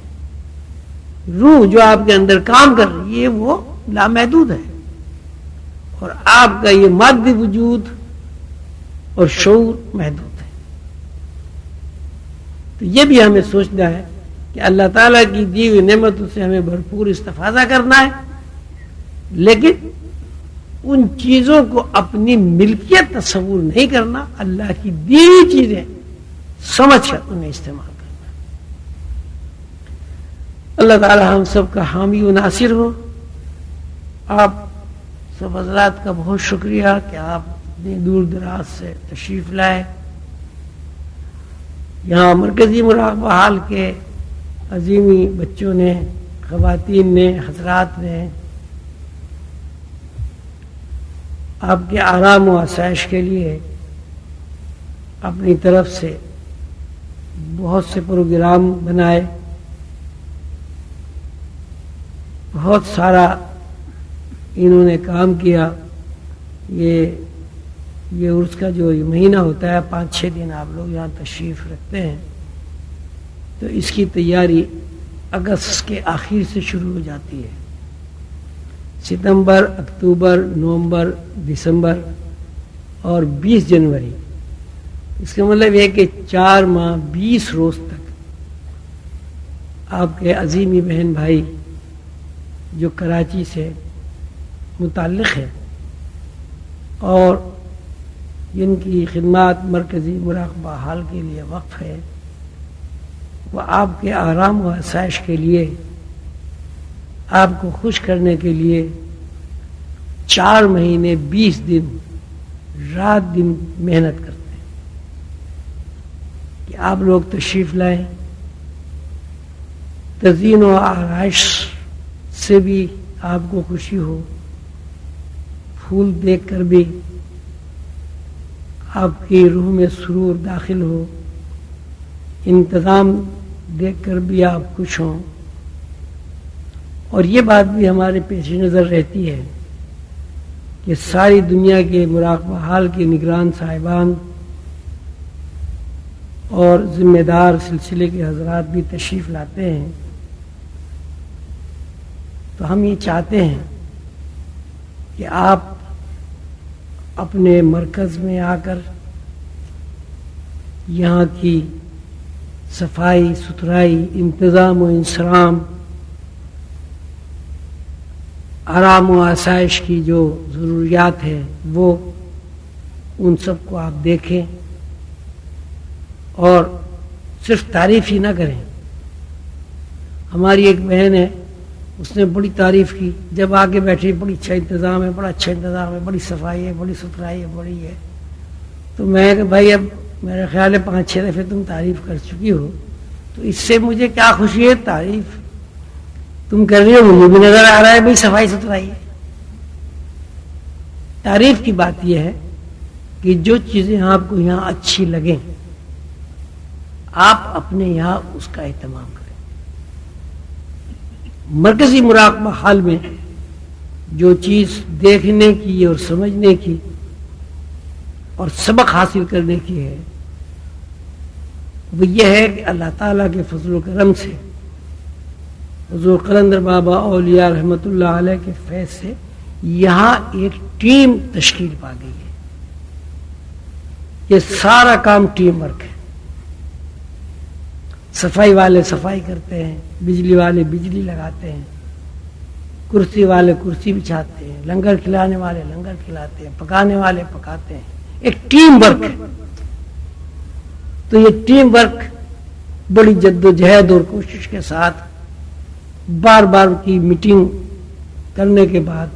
روح جو آپ کے اندر کام کر رہی ہے وہ لامحدود ہے، اور آپ کا یہ مادی وجود اور شعور محدود ہے۔ تو یہ بھی ہمیں سوچنا ہے کہ اللہ تعالیٰ کی دی ہوئی نعمتوں سے ہمیں بھرپور استفادہ کرنا ہے، لیکن ان چیزوں کو اپنی ملکیت تصور نہیں کرنا، اللہ کی دی ہوئی چیزیں سمجھ کر انہیں استعمال کرنا۔ اللہ تعالی ہم سب کا حامی و ناصر ہو۔ آپ سب حضرات کا بہت شکریہ کہ آپ اتنی دور دراز سے تشریف لائے۔ یہاں مرکزی مراقبہ حال کے عظیمی بچوں نے، خواتین نے، حضرات نے آپ کے آرام و آسائش کے لیے اپنی طرف سے بہت سے پروگرام بنائے، بہت سارا انہوں نے کام کیا۔ یہ عرس کا جو مہینہ ہوتا ہے 5-6 دن آپ لوگ یہاں تشریف رکھتے ہیں، تو اس کی تیاری اگست کے آخر سے شروع ہو جاتی ہے۔ ستمبر، اکتوبر، نومبر، دسمبر اور 20 جنوری، اس کا مطلب یہ کہ 4 ماہ 20 روز تک آپ کے عظیمی بہن بھائی جو کراچی سے متعلق ہیں اور جن کی خدمات مرکزی مراقبہ حال کے لیے وقف ہے، وہ آپ کے آرام و آسائش کے لیے، آپ کو خوش کرنے کے لیے 4 مہینے 20 دن رات دن محنت کرتے ہیں کہ آپ لوگ تشریف لائیں۔ تزئین و آرائش سے بھی آپ کو خوشی ہو، پھول دیکھ کر بھی آپ کی روح میں سرور داخل ہو، انتظام دیکھ کر بھی آپ خوش ہوں۔ اور یہ بات بھی ہمارے پیش نظر رہتی ہے کہ ساری دنیا کے مراقبہ حال کے نگران صاحبان اور ذمہ دار سلسلے کے حضرات بھی تشریف لاتے ہیں، تو ہم یہ چاہتے ہیں کہ آپ اپنے مرکز میں آ کر یہاں کی صفائی ستھرائی، انتظام و انصرام، آرام و آسائش کی جو ضروریات ہیں وہ ان سب کو آپ دیکھیں اور صرف تعریف ہی نہ کریں۔ ہماری ایک بہن ہے، اس نے بڑی تعریف کی، جب آگے بیٹھی بڑی اچھا انتظام ہے، بڑا اچھا انتظام ہے، بڑی صفائی ہے، بڑی ستھرائی ہے، بڑی ہے۔ تو میں کہ بھائی اب میرا خیال ہے 5-6 دفعے تم تعریف کر چکی ہو، تو اس سے مجھے کیا خوشی ہے؟ تعریف تم کر رہی ہو، مجھے بھی نظر آ رہا ہے بھائی صفائی ستھرائی ہے۔ تعریف کی بات یہ ہے کہ جو چیزیں آپ کو یہاں اچھی لگیں آپ اپنے یہاں اس کا اہتمام کریں۔ مرکزی مراقبہ حال میں جو چیز دیکھنے کی اور سمجھنے کی اور سبق حاصل کرنے کی ہے وہ یہ ہے کہ اللہ تعالیٰ کے فضل و کرم سے، حضور قلندر بابا اولیاء رحمۃ اللہ علیہ کے فیض سے یہاں ایک ٹیم تشکیل پا گئی ہے۔ یہ سارا کام ٹیم ورک ہے۔ صفائی والے صفائی کرتے ہیں، بجلی والے بجلی لگاتے ہیں، کرسی والے کرسی بچھاتے ہیں، لنگر کھلانے والے لنگر کھلاتے ہیں، پکانے والے پکاتے ہیں۔ ایک ٹیم ورک ہے۔ تو یہ ٹیم ورک بڑی جد و جہد اور کوشش کے ساتھ بار بار کی میٹنگ کرنے کے بعد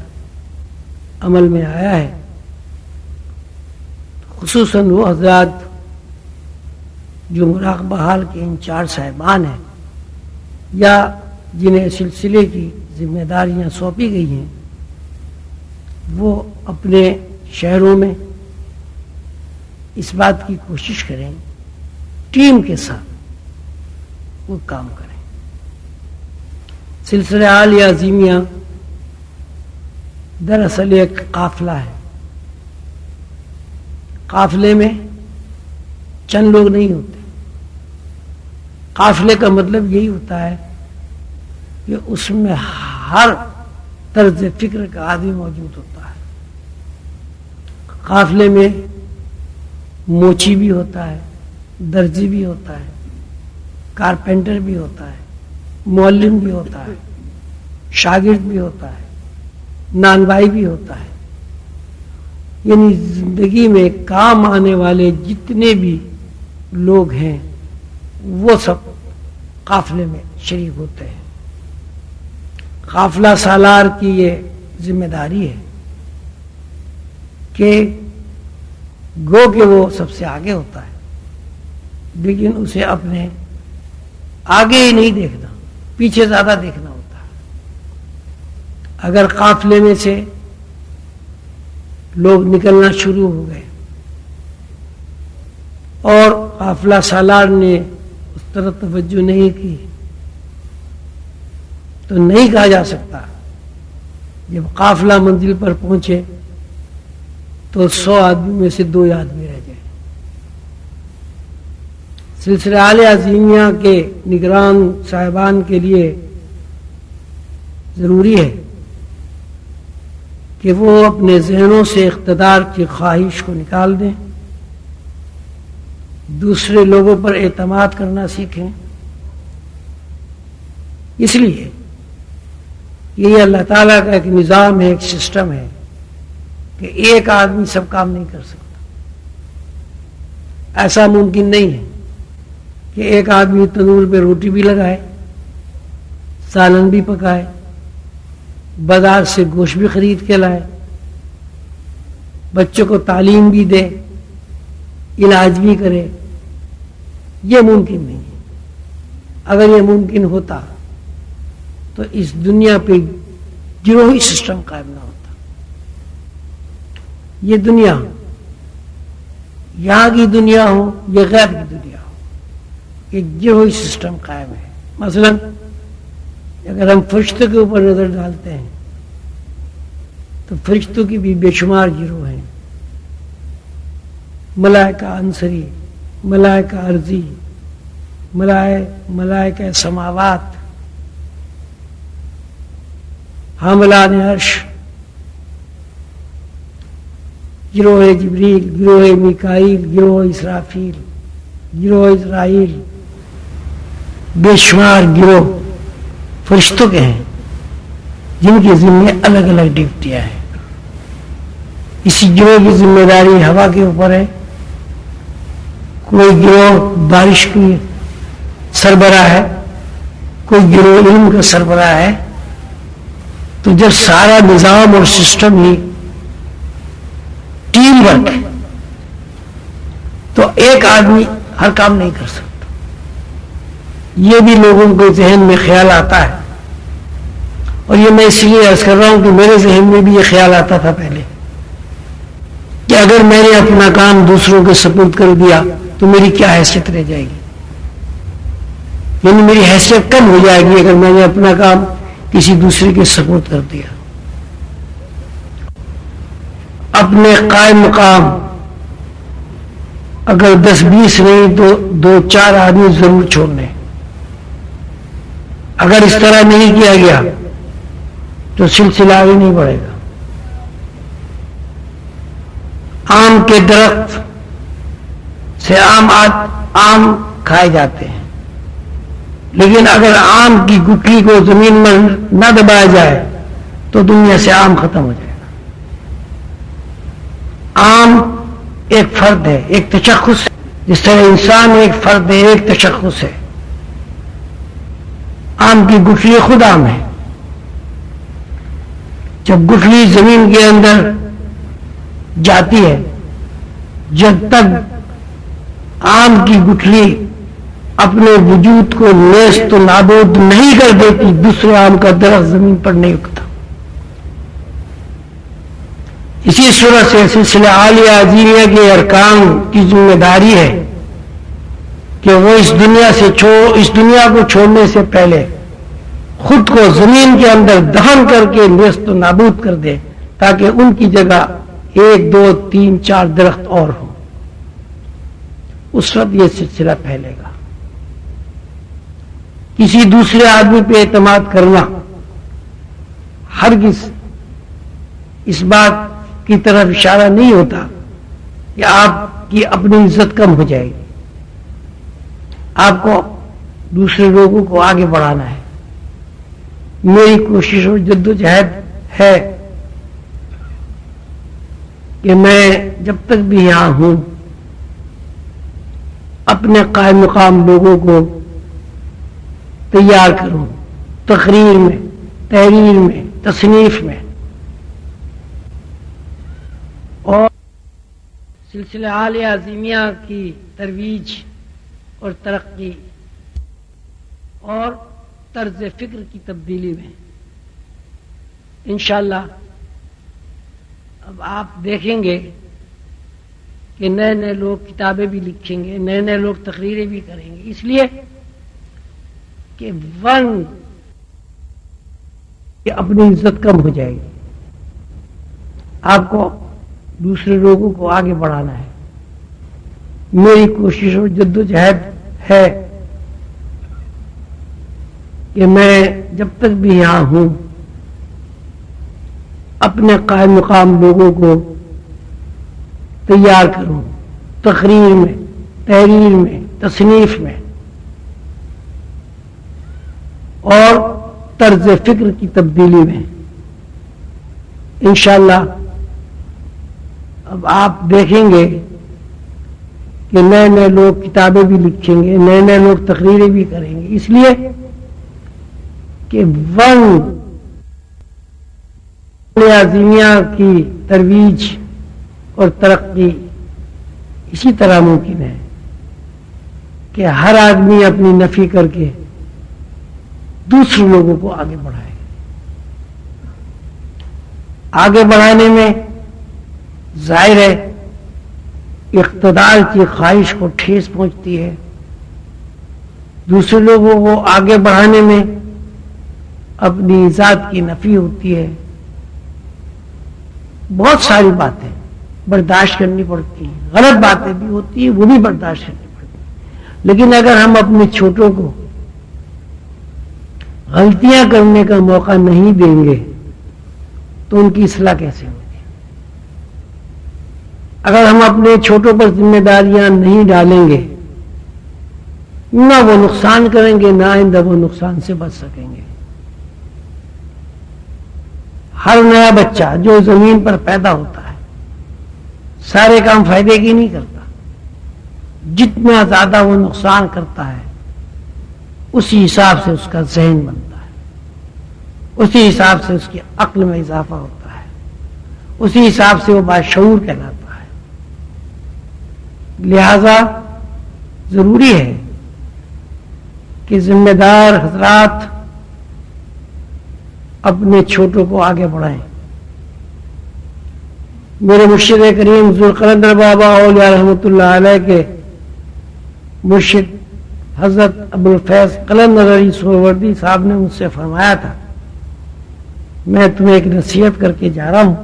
عمل میں آیا ہے۔ خصوصاً وہ حضرات جو مراقبہ حال کے انچارج صاحبان ہیں یا جنہیں سلسلے کی ذمہ داریاں سونپی گئی ہیں، وہ اپنے شہروں میں اس بات کی کوشش کریں، ٹیم کے ساتھ وہ کام کریں۔ سلسلہ حال یا عظیمیہ دراصل ایک قافلہ ہے۔ قافلے میں چند لوگ نہیں ہوتے۔ قافلے کا مطلب یہی ہوتا ہے کہ اس میں ہر طرز فکر کا آدمی موجود ہوتا ہے۔ قافلے میں موچی بھی ہوتا ہے، درزی بھی ہوتا ہے، کارپینٹر بھی ہوتا ہے، معلم بھی ہوتا ہے، شاگرد بھی ہوتا ہے، نانوائی بھی ہوتا ہے۔ یعنی زندگی میں کام آنے والے جتنے بھی لوگ ہیں وہ سب قافلے میں شریک ہوتے ہیں۔ قافلہ سالار کی یہ ذمہ داری ہے کہ گو کہ وہ سب سے آگے ہوتا ہے، لیکن اسے اپنے آگے ہی نہیں دیکھنا، پیچھے زیادہ دیکھنا ہوتا ہے۔ اگر قافلے میں سے لوگ نکلنا شروع ہو گئے اور قافلہ سالار نے اس طرح توجہ نہیں کی تو نہیں کہا جا سکتا۔ جب قافلہ منزل پر پہنچے تو 100 آدمی میں سے 2 آدمی رہ جائیں۔ سلسلہ حال عظیمیہ کے نگران صاحبان کے لیے ضروری ہے کہ وہ اپنے ذہنوں سے اقتدار کی خواہش کو نکال دیں، دوسرے لوگوں پر اعتماد کرنا سیکھیں۔ اس لیے یہ اللہ تعالیٰ کا ایک نظام ہے، ایک سسٹم ہے کہ ایک آدمی سب کام نہیں کر سکتا۔ ایسا ممکن نہیں ہے کہ ایک آدمی تندور پہ روٹی بھی لگائے، سالن بھی پکائے، بازار سے گوشت بھی خرید کے لائے، بچوں کو تعلیم بھی دے، علاج بھی کرے۔ یہ ممکن نہیں ہے۔ اگر یہ ممکن ہوتا تو اس دنیا پہ گروہی سسٹم قائم نہ ہوتا۔ یہ دنیا، یہاں کی دنیا ہو یا غیر کی دنیا ہو، ایک گروہی سسٹم قائم ہے۔ مثلا اگر ہم فرشتوں کے اوپر نظر ڈالتے ہیں تو فرشتوں کی بھی بے شمار گروہ ہیں۔ ملائکہ عنصری، ملائکہ ارضی، ملائکہ سماوات، حاملان عرش، گروہ جبریل، گروہ میکائیل، گروہ اسرافیل، گروہ اسرائیل، بے شمار گروہ فرشتوں کے ہیں جن کے ذمے الگ الگ ڈیوٹیاں ہیں۔ اسی گروہ کی ذمہ داری ہوا کے اوپر ہے، کوئی گروہ بارش کی سربراہ ہے، کوئی گروہ علم کا سربراہ ہے۔ تو جب سارا نظام اور سسٹم ہی ٹیم ورک ہے تو ایک آدمی ہر کام نہیں کر سکتا۔ یہ بھی لوگوں کے ذہن میں خیال آتا ہے، اور یہ میں اس لیے عرض کر رہا ہوں کہ میرے ذہن میں بھی یہ خیال آتا تھا پہلے کہ اگر میں نے اپنا کام دوسروں کے سپرد کر دیا تو میری کیا حیثیت رہ جائے گی، یعنی میری حیثیت کم ہو جائے گی اگر میں نے اپنا کام کسی دوسرے کے سپرد کر دیا۔ اپنے قائم مقام اگر 10-20 نہیں تو 2-4 آدمی ضرور چھوڑنے۔ اگر اس طرح نہیں کیا گیا تو سلسلہ آگے نہیں بڑھے گا۔ آم کے درخت سے آم کھائے جاتے ہیں، لیکن اگر آم کی گٹھلی کو زمین میں نہ دبایا جائے تو دنیا سے آم ختم ہو جائے گا۔ آم ایک فرد ہے، ایک تشخص ہے، جس طرح انسان ایک فرد ہے، ایک تشخص ہے۔ آم کی گٹھلی خود آم ہے۔ جب گٹھلی زمین کے اندر جاتی ہے، جب تک آم کی گٹھلی اپنے وجود کو نیست و نابود نہیں کر دیتی، دوسرے آم کا درخت زمین پر نہیں اگتا۔ اسی صورت سے سلسلہ عالیہ عظیمیہ کے ارکان کی ذمہ داری ہے کہ وہ اس دنیا کو چھوڑنے سے پہلے خود کو زمین کے اندر دفن کر کے نیست و نابود کر دے، تاکہ ان کی جگہ 1 2 3 4 درخت اور ہوں۔ اس وقت یہ سلسلہ پھیلے گا۔ کسی دوسرے آدمی پہ اعتماد کرنا ہرگز اس بات کی طرف اشارہ نہیں ہوتا کہ آپ کی اپنی عزت کم ہو جائے گی۔ آپ کو دوسرے لوگوں کو آگے بڑھانا ہے۔ میری کوشش اور جدوجہد ہے کہ میں جب تک بھی یہاں ہوں اپنے قائم مقام لوگوں کو تیار کروں، تقریر میں، تحریر میں، تصنیف میں، اور سلسلہ عالیہ عظیمیہ کی ترویج اور ترقی اور طرز فکر کی تبدیلی میں انشاءاللہ اب آپ دیکھیں گے کہ نئے نئے لوگ کتابیں بھی لکھیں گے، نئے نئے لوگ تقریریں بھی کریں گے، اس لیے کہ اپنی عزت کم ہو جائے گی۔ آپ کو دوسرے لوگوں کو آگے بڑھانا ہے۔ میری کوشش اور جدوجہد ہے کہ میں جب تک بھی یہاں ہوں اپنے قائم مقام لوگوں کو تیار کروں، تقریر میں، تحریر میں، تصنیف میں، اور طرز فکر کی تبدیلی میں انشاءاللہ اب آپ دیکھیں گے کہ نئے نئے لوگ کتابیں بھی لکھیں گے، نئے نئے لوگ تقریریں بھی کریں گے، اس لیے کہ عظیمیہ کی ترویج اور ترقی اسی طرح ممکن ہے کہ ہر آدمی اپنی نفی کر کے دوسرے لوگوں کو آگے بڑھائے۔ آگے بڑھانے میں ظاہر ہے اقتدار کی خواہش کو ٹھیس پہنچتی ہے، دوسرے لوگوں کو آگے بڑھانے میں اپنی ذات کی نفی ہوتی ہے، بہت ساری باتیں برداشت کرنی پڑتی ہیں، غلط باتیں بھی ہوتی ہیں وہ بھی برداشت کرنی پڑتی ہیں، لیکن اگر ہم اپنے چھوٹوں کو غلطیاں کرنے کا موقع نہیں دیں گے تو ان کی اصلاح کیسے ہوگی؟ اگر ہم اپنے چھوٹوں پر ذمہ داریاں نہیں ڈالیں گے، نہ وہ نقصان کریں گے، نہ آئندہ وہ نقصان سے بچ سکیں گے۔ ہر نیا بچہ جو زمین پر پیدا ہوتا ہے سارے کام فائدے کی نہیں کرتا، جتنا زیادہ وہ نقصان کرتا ہے اسی حساب سے اس کا ذہن بنتا ہے، اسی حساب سے اس کی عقل میں اضافہ ہوتا ہے، اسی حساب سے وہ باشعور کہلاتا ہے۔ لہذا ضروری ہے کہ ذمہ دار حضرات اپنے چھوٹوں کو آگے بڑھائیں۔ میرے مرشد کریم ذوالقلندر بابا اولیاء رحمۃ اللہ علیہ کے مرشد حضرت ابوالفیض قلندر علی سہروردی صاحب نے مجھ سے فرمایا تھا، میں تمہیں ایک نصیحت کر کے جا رہا ہوں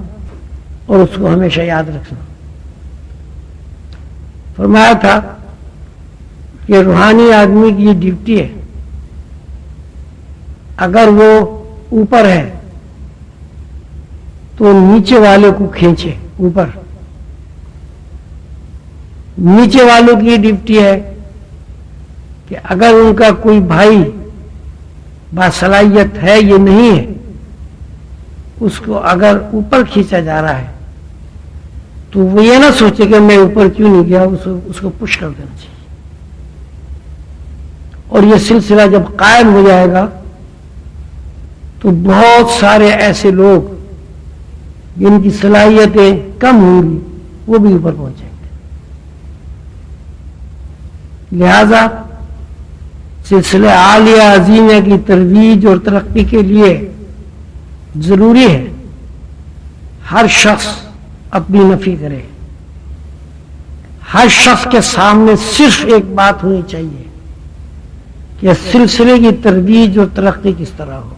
اور اس کو ہمیشہ یاد رکھنا۔ فرمایا تھا کہ روحانی آدمی کی یہ ڈیوٹی ہے، اگر وہ اوپر ہے تو نیچے والے کو کھینچے اوپر، نیچے والوں کی یہ ڈیوٹی ہے کہ اگر ان کا کوئی بھائی باصلاحیت ہے یہ نہیں ہے، اس کو اگر اوپر کھینچا جا رہا ہے تو وہ یہ نہ سوچے کہ میں اوپر کیوں نہیں گیا، اس کو پش کر دینا چاہیے۔ اور یہ سلسلہ جب قائم ہو جائے گا تو بہت سارے ایسے لوگ جن کی صلاحیتیں کم ہوں گی وہ بھی اوپر پہنچیں گے۔ لہذا سلسلہ عالیہ عظیمہ کی ترویج اور ترقی کے لیے ضروری ہے ہر شخص اپنی نفی کرے. ہر شخص کے سامنے صرف ایک بات ہونی چاہیے کہ سلسلے کی ترویج اور ترقی کس طرح ہو.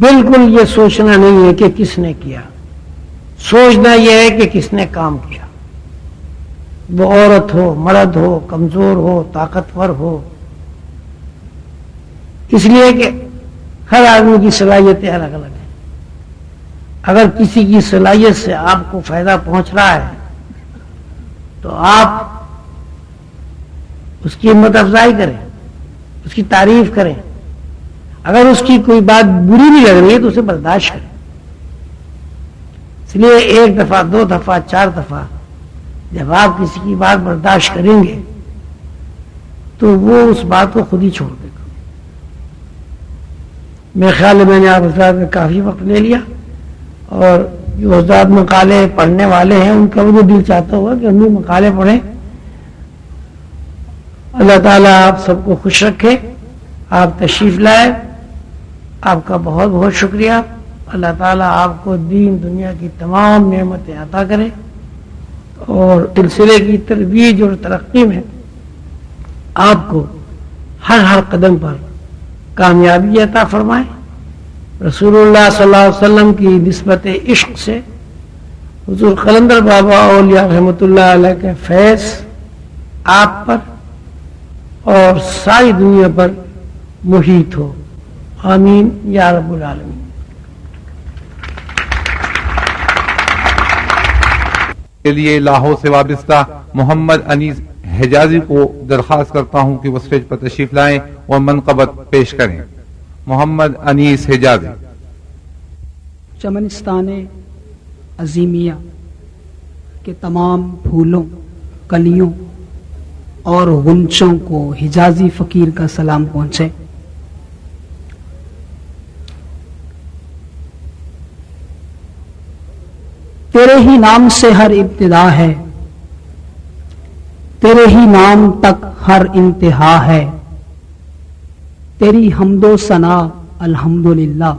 بالکل یہ سوچنا نہیں ہے کہ کس نے کیا، سوچنا یہ ہے کہ کس نے کام کیا. وہ عورت ہو، مرد ہو، کمزور ہو، طاقتور ہو، اس لیے کہ ہر آدمی کی صلاحیتیں الگ الگ ہیں. اگر کسی کی صلاحیت سے آپ کو فائدہ پہنچ رہا ہے تو آپ اس کی ہمت افزائی کریں، اس کی تعریف کریں. اگر اس کی کوئی بات بری بھی لگ رہی ہے تو اسے برداشت کریں. اس لیے ایک دفعہ، دو دفعہ، چار دفعہ جب آپ کسی کی بات برداشت کریں گے تو وہ اس بات کو خود ہی چھوڑ دے گا. میرے خیال میں میں نے آپ حضرات میں کافی وقت لے لیا، اور جو حضرات مقالے پڑھنے والے ہیں ان کا وہ دل چاہتا ہوا کہ ہم بھی مقالے پڑھیں. اللہ تعالیٰ آپ سب کو خوش رکھے. آپ تشریف لائے، آپ کا بہت بہت شکریہ. اللہ تعالیٰ آپ کو دین دنیا کی تمام نعمتیں عطا کرے اور سلسلے کی ترویج اور ترقی میں آپ کو ہر قدم پر کامیابی عطا فرمائے. رسول اللہ صلی اللہ علیہ وسلم کی نسبت عشق سے حضور قلندر بابا اولیاء رحمۃ اللہ علیہ کے فیض آپ پر اور ساری دنیا پر محیط ہو. آمین یا رب العالمین. کے لیے لاہور سے وابستہ محمد انیس حجازی کو درخواست کرتا ہوں کہ وہ اسٹیج پر تشریف لائیں اور منقبت پیش کریں. محمد انیس حجازی. چمنستان عظیمیہ کے تمام پھولوں، کلیوں اور غنچوں کو حجازی فقیر کا سلام پہنچے. تیرے ہی نام سے ہر ابتدا ہے، تیرے ہی نام تک ہر انتہا ہے. تیری حمد و ثنا الحمدللہ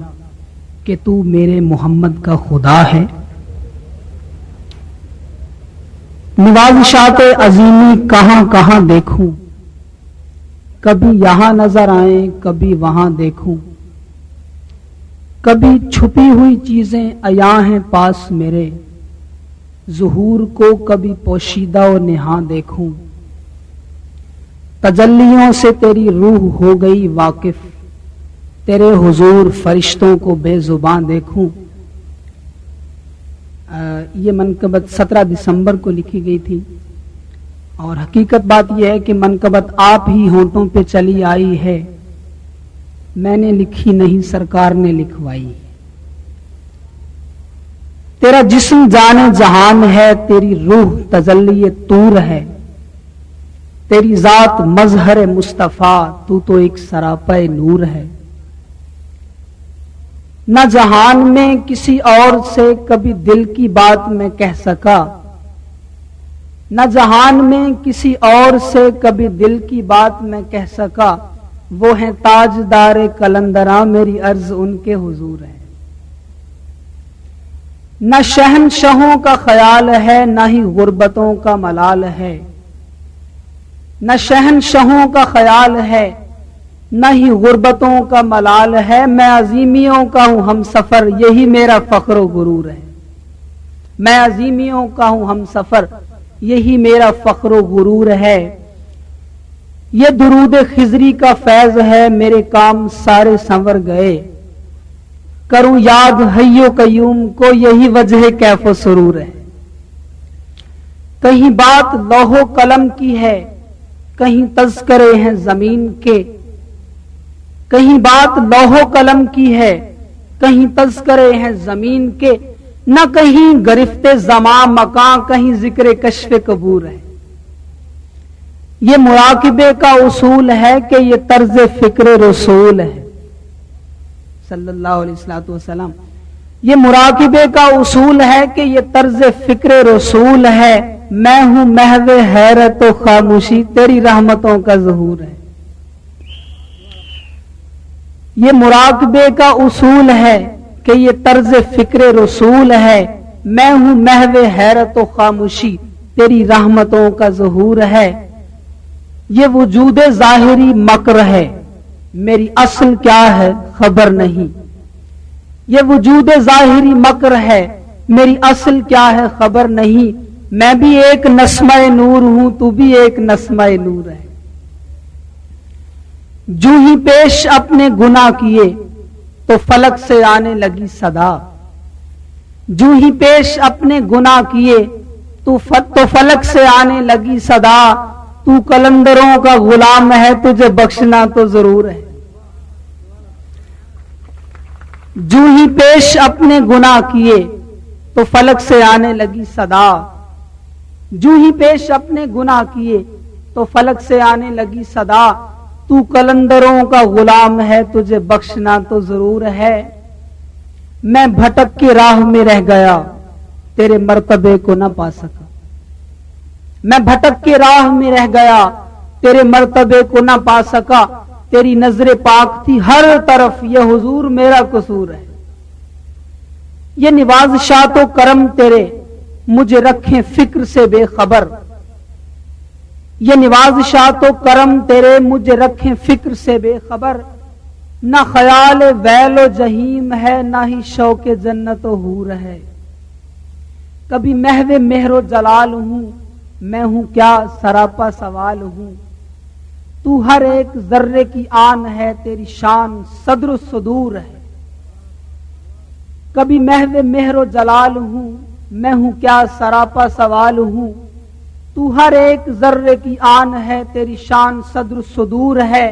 کہ تو میرے محمد کا خدا ہے. نوازشات عظیمی کہاں کہاں دیکھوں، کبھی یہاں نظر آئیں کبھی وہاں دیکھوں. کبھی چھپی ہوئی چیزیں عیاں ہیں پاس میرے، ظہور کو کبھی پوشیدہ و نہاں دیکھوں. تجلیوں سے تیری روح ہو گئی واقف، تیرے حضور فرشتوں کو بے زباں دیکھوں. یہ منقبت 17 دسمبر کو لکھی گئی تھی، اور حقیقت بات یہ ہے کہ منقبت آپ ہی ہونٹوں پہ چلی آئی ہے، میں نے لکھی نہیں سرکار نے لکھوائی. تیرا جسم جان جہان ہے، تیری روح تجلی طور ہے، تیری ذات مظہر مصطفیٰ، تو تو ایک سراپا نور ہے. نہ جہان میں کسی اور سے کبھی دل کی بات میں کہہ سکا، نہ جہان میں کسی اور سے کبھی دل کی بات میں کہہ سکا. وہ ہیں تاجدار قلندراں، میری عرض ان کے حضور ہے. نہ شہنشاہوں کا خیال ہے، نہ ہی غربتوں کا ملال ہے. نہ شہنشاہوں کا خیال ہے، نہ ہی غربتوں کا ملال ہے. میں عظیمیوں کا ہوں ہم سفر، یہی میرا فخر و غرور ہے. میں عظیمیوں کا ہوں ہم سفر، یہی میرا فخر و غرور ہے. یہ درود خضری کا فیض ہے، میرے کام سارے سنور گئے. کروں یاد حی و قیوم کو، یہی وجہ کیف و سرور ہے. کہیں بات لوح و قلم کی ہے، کہیں تذکرے ہیں زمین کے. کہیں بات لوح و قلم کی ہے، کہیں تذکرے ہیں زمین کے. نہ کہیں گرفت زمان مکان، کہیں ذکر کشف قبور ہے. یہ مراقبے کا اصول ہے کہ یہ طرز فکر رسول ہے صلی اللہ علیہ وسلم. یہ مراقبے کا اصول ہے کہ یہ طرز فکر رسول ہے. میں ہوں محو حیرت و خاموشی، تیری رحمتوں کا ظہور ہے۔ یہ مراقبے کا اصول ہے کہ یہ طرز فکر رسول ہے، میں ہوں محو حیرت و خاموشی، تیری رحمتوں کا ظہور ہے۔ یہ وجود ظاہری مکر ہے، میری اصل کیا ہے خبر نہیں۔ یہ وجود ظاہری مکر ہے، میری اصل کیا ہے خبر نہیں۔ میں بھی ایک نسمہ نور ہوں، تو بھی ایک نسمہ نور ہے۔ جو ہی پیش اپنے گناہ کیے تو فلک سے آنے لگی صدا، جو ہی پیش اپنے گناہ کیے تو فلک سے آنے لگی صدا۔ تو کلندروں کا غلام ہے، تجھے بخشنا تو ضرور ہے۔ جو ہی پیش اپنے گناہ کیے تو فلک سے آنے لگی صدا، جو ہی پیش اپنے گناہ کیے تو فلک سے آنے لگی صدا۔ تو کلندروں کا غلام ہے، تجھے بخشنا تو ضرور ہے۔ میں بھٹک کے راہ میں رہ گیا، تیرے مرتبے کو نہ پا سکا۔ میں بھٹک کے راہ میں رہ گیا، تیرے مرتبے کو نہ پا سکا۔ تیری نظر پاک تھی ہر طرف، یہ حضور میرا قصور ہے۔ یہ نوازشات و کرم تیرے مجھے رکھیں فکر سے بے خبر، یہ نوازشات و کرم تیرے مجھے رکھیں فکر سے بے خبر۔ نہ خیال ویل و جہیم ہے، نہ ہی شوق جنت و حور ہے۔ کبھی محو مہر و جلال ہوں، میں ہوں کیا سراپا سوال ہوں۔ تو ہر ایک ذرے کی آن ہے، تیری شان صدر و صدور ہے۔ کبھی محو مہر و جلال ہوں، میں ہوں کیا سراپا سوال ہوں۔ تو ہر ایک ذرے کی آن ہے، تیری شان صدر و صدور ہے۔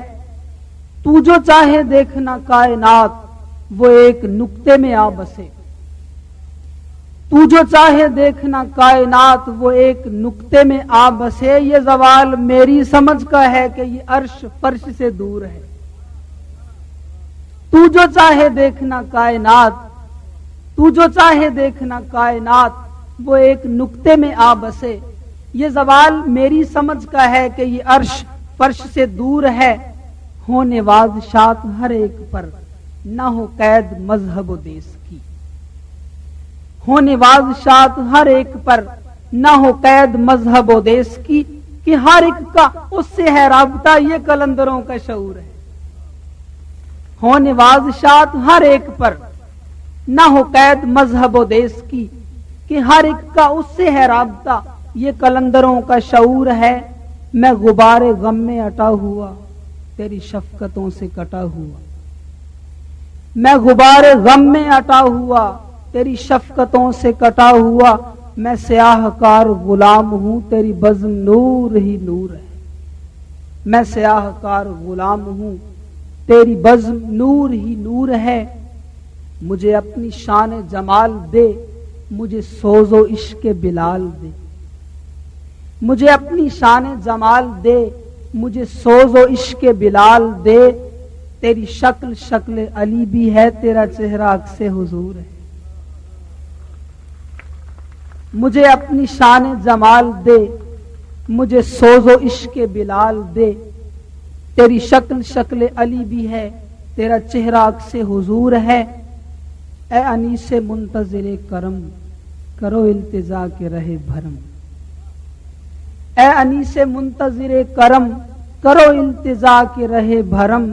تو جو چاہے دیکھنا کائنات، وہ ایک نقطے میں آ بسے۔ تو جو چاہے دیکھنا کائنات، وہ ایک نقطے میں آ بسے۔ یہ زوال میری سمجھ کا ہے کہ یہ عرش فرش سے دور ہے۔ تو جو چاہے دیکھنا کائنات، تو جو چاہے دیکھنا کائنات، وہ ایک نقطے میں آ بسے۔ یہ زوال میری سمجھ کا ہے کہ یہ عرش فرش سے دور ہے۔ ہو نوازشات ہر ایک پر، نہ ہو قید مذہب و دیس کی۔ ہو نوازشات ہر ایک پر، نہ ہو قید مذہب و دیس کی۔ کہ ہر ایک کا اس سے ہے رابطہ، یہ کلندروں کا شعور ہے۔ ہو نوازشات ہر ایک پر، نہ ہو قید مذہب و دیس کی۔ کہ ہر ایک کا اس سے ہے رابطہ، یہ کلندروں کا شعور ہے۔ میں غبار غم میں اٹا ہوا، تیری شفقتوں سے کٹا ہوا۔ میں غبار غم میں اٹا ہوا، تیری شفقتوں سے کٹا ہوا۔ میں سیاہ کار غلام ہوں، تیری بزم نور ہی نور ہے۔ میں سیاہ کار غلام ہوں، تیری بزم نور ہی نور ہے۔ مجھے اپنی شان جمال دے، مجھے سوز و عشق بلال دے۔ مجھے اپنی شان جمال دے، مجھے سوز و عشق بلال دے۔ تیری شکل شکل علی بھی ہے، تیرا چہرہ عکس حضور ہے۔ مجھے اپنی شان جمال دے، مجھے سوز و عشق بلال دے۔ تیری شکل شکل علی بھی ہے، تیرا چہرہ عکس حضور ہے۔ اے انیس منتظر کرم، کرو التجا کے رہے بھرم۔ اے انیس منتظر کرم، کرو التجا کے رہے بھرم۔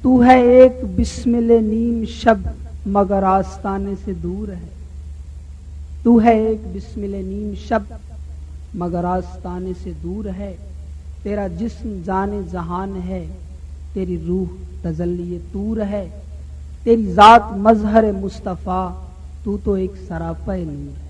تو ہے ایک بسمل نیم شب، مگر آستانے سے دور ہے۔ تو ہے ایک بسمل نیم شب، مگر آستانے سے دور ہے۔ تیرا جسم جان جہان ہے، تیری روح تجلی طور ہے۔ تیری ذات مظہر مصطفیٰ، تو ایک سراپا نور ہے۔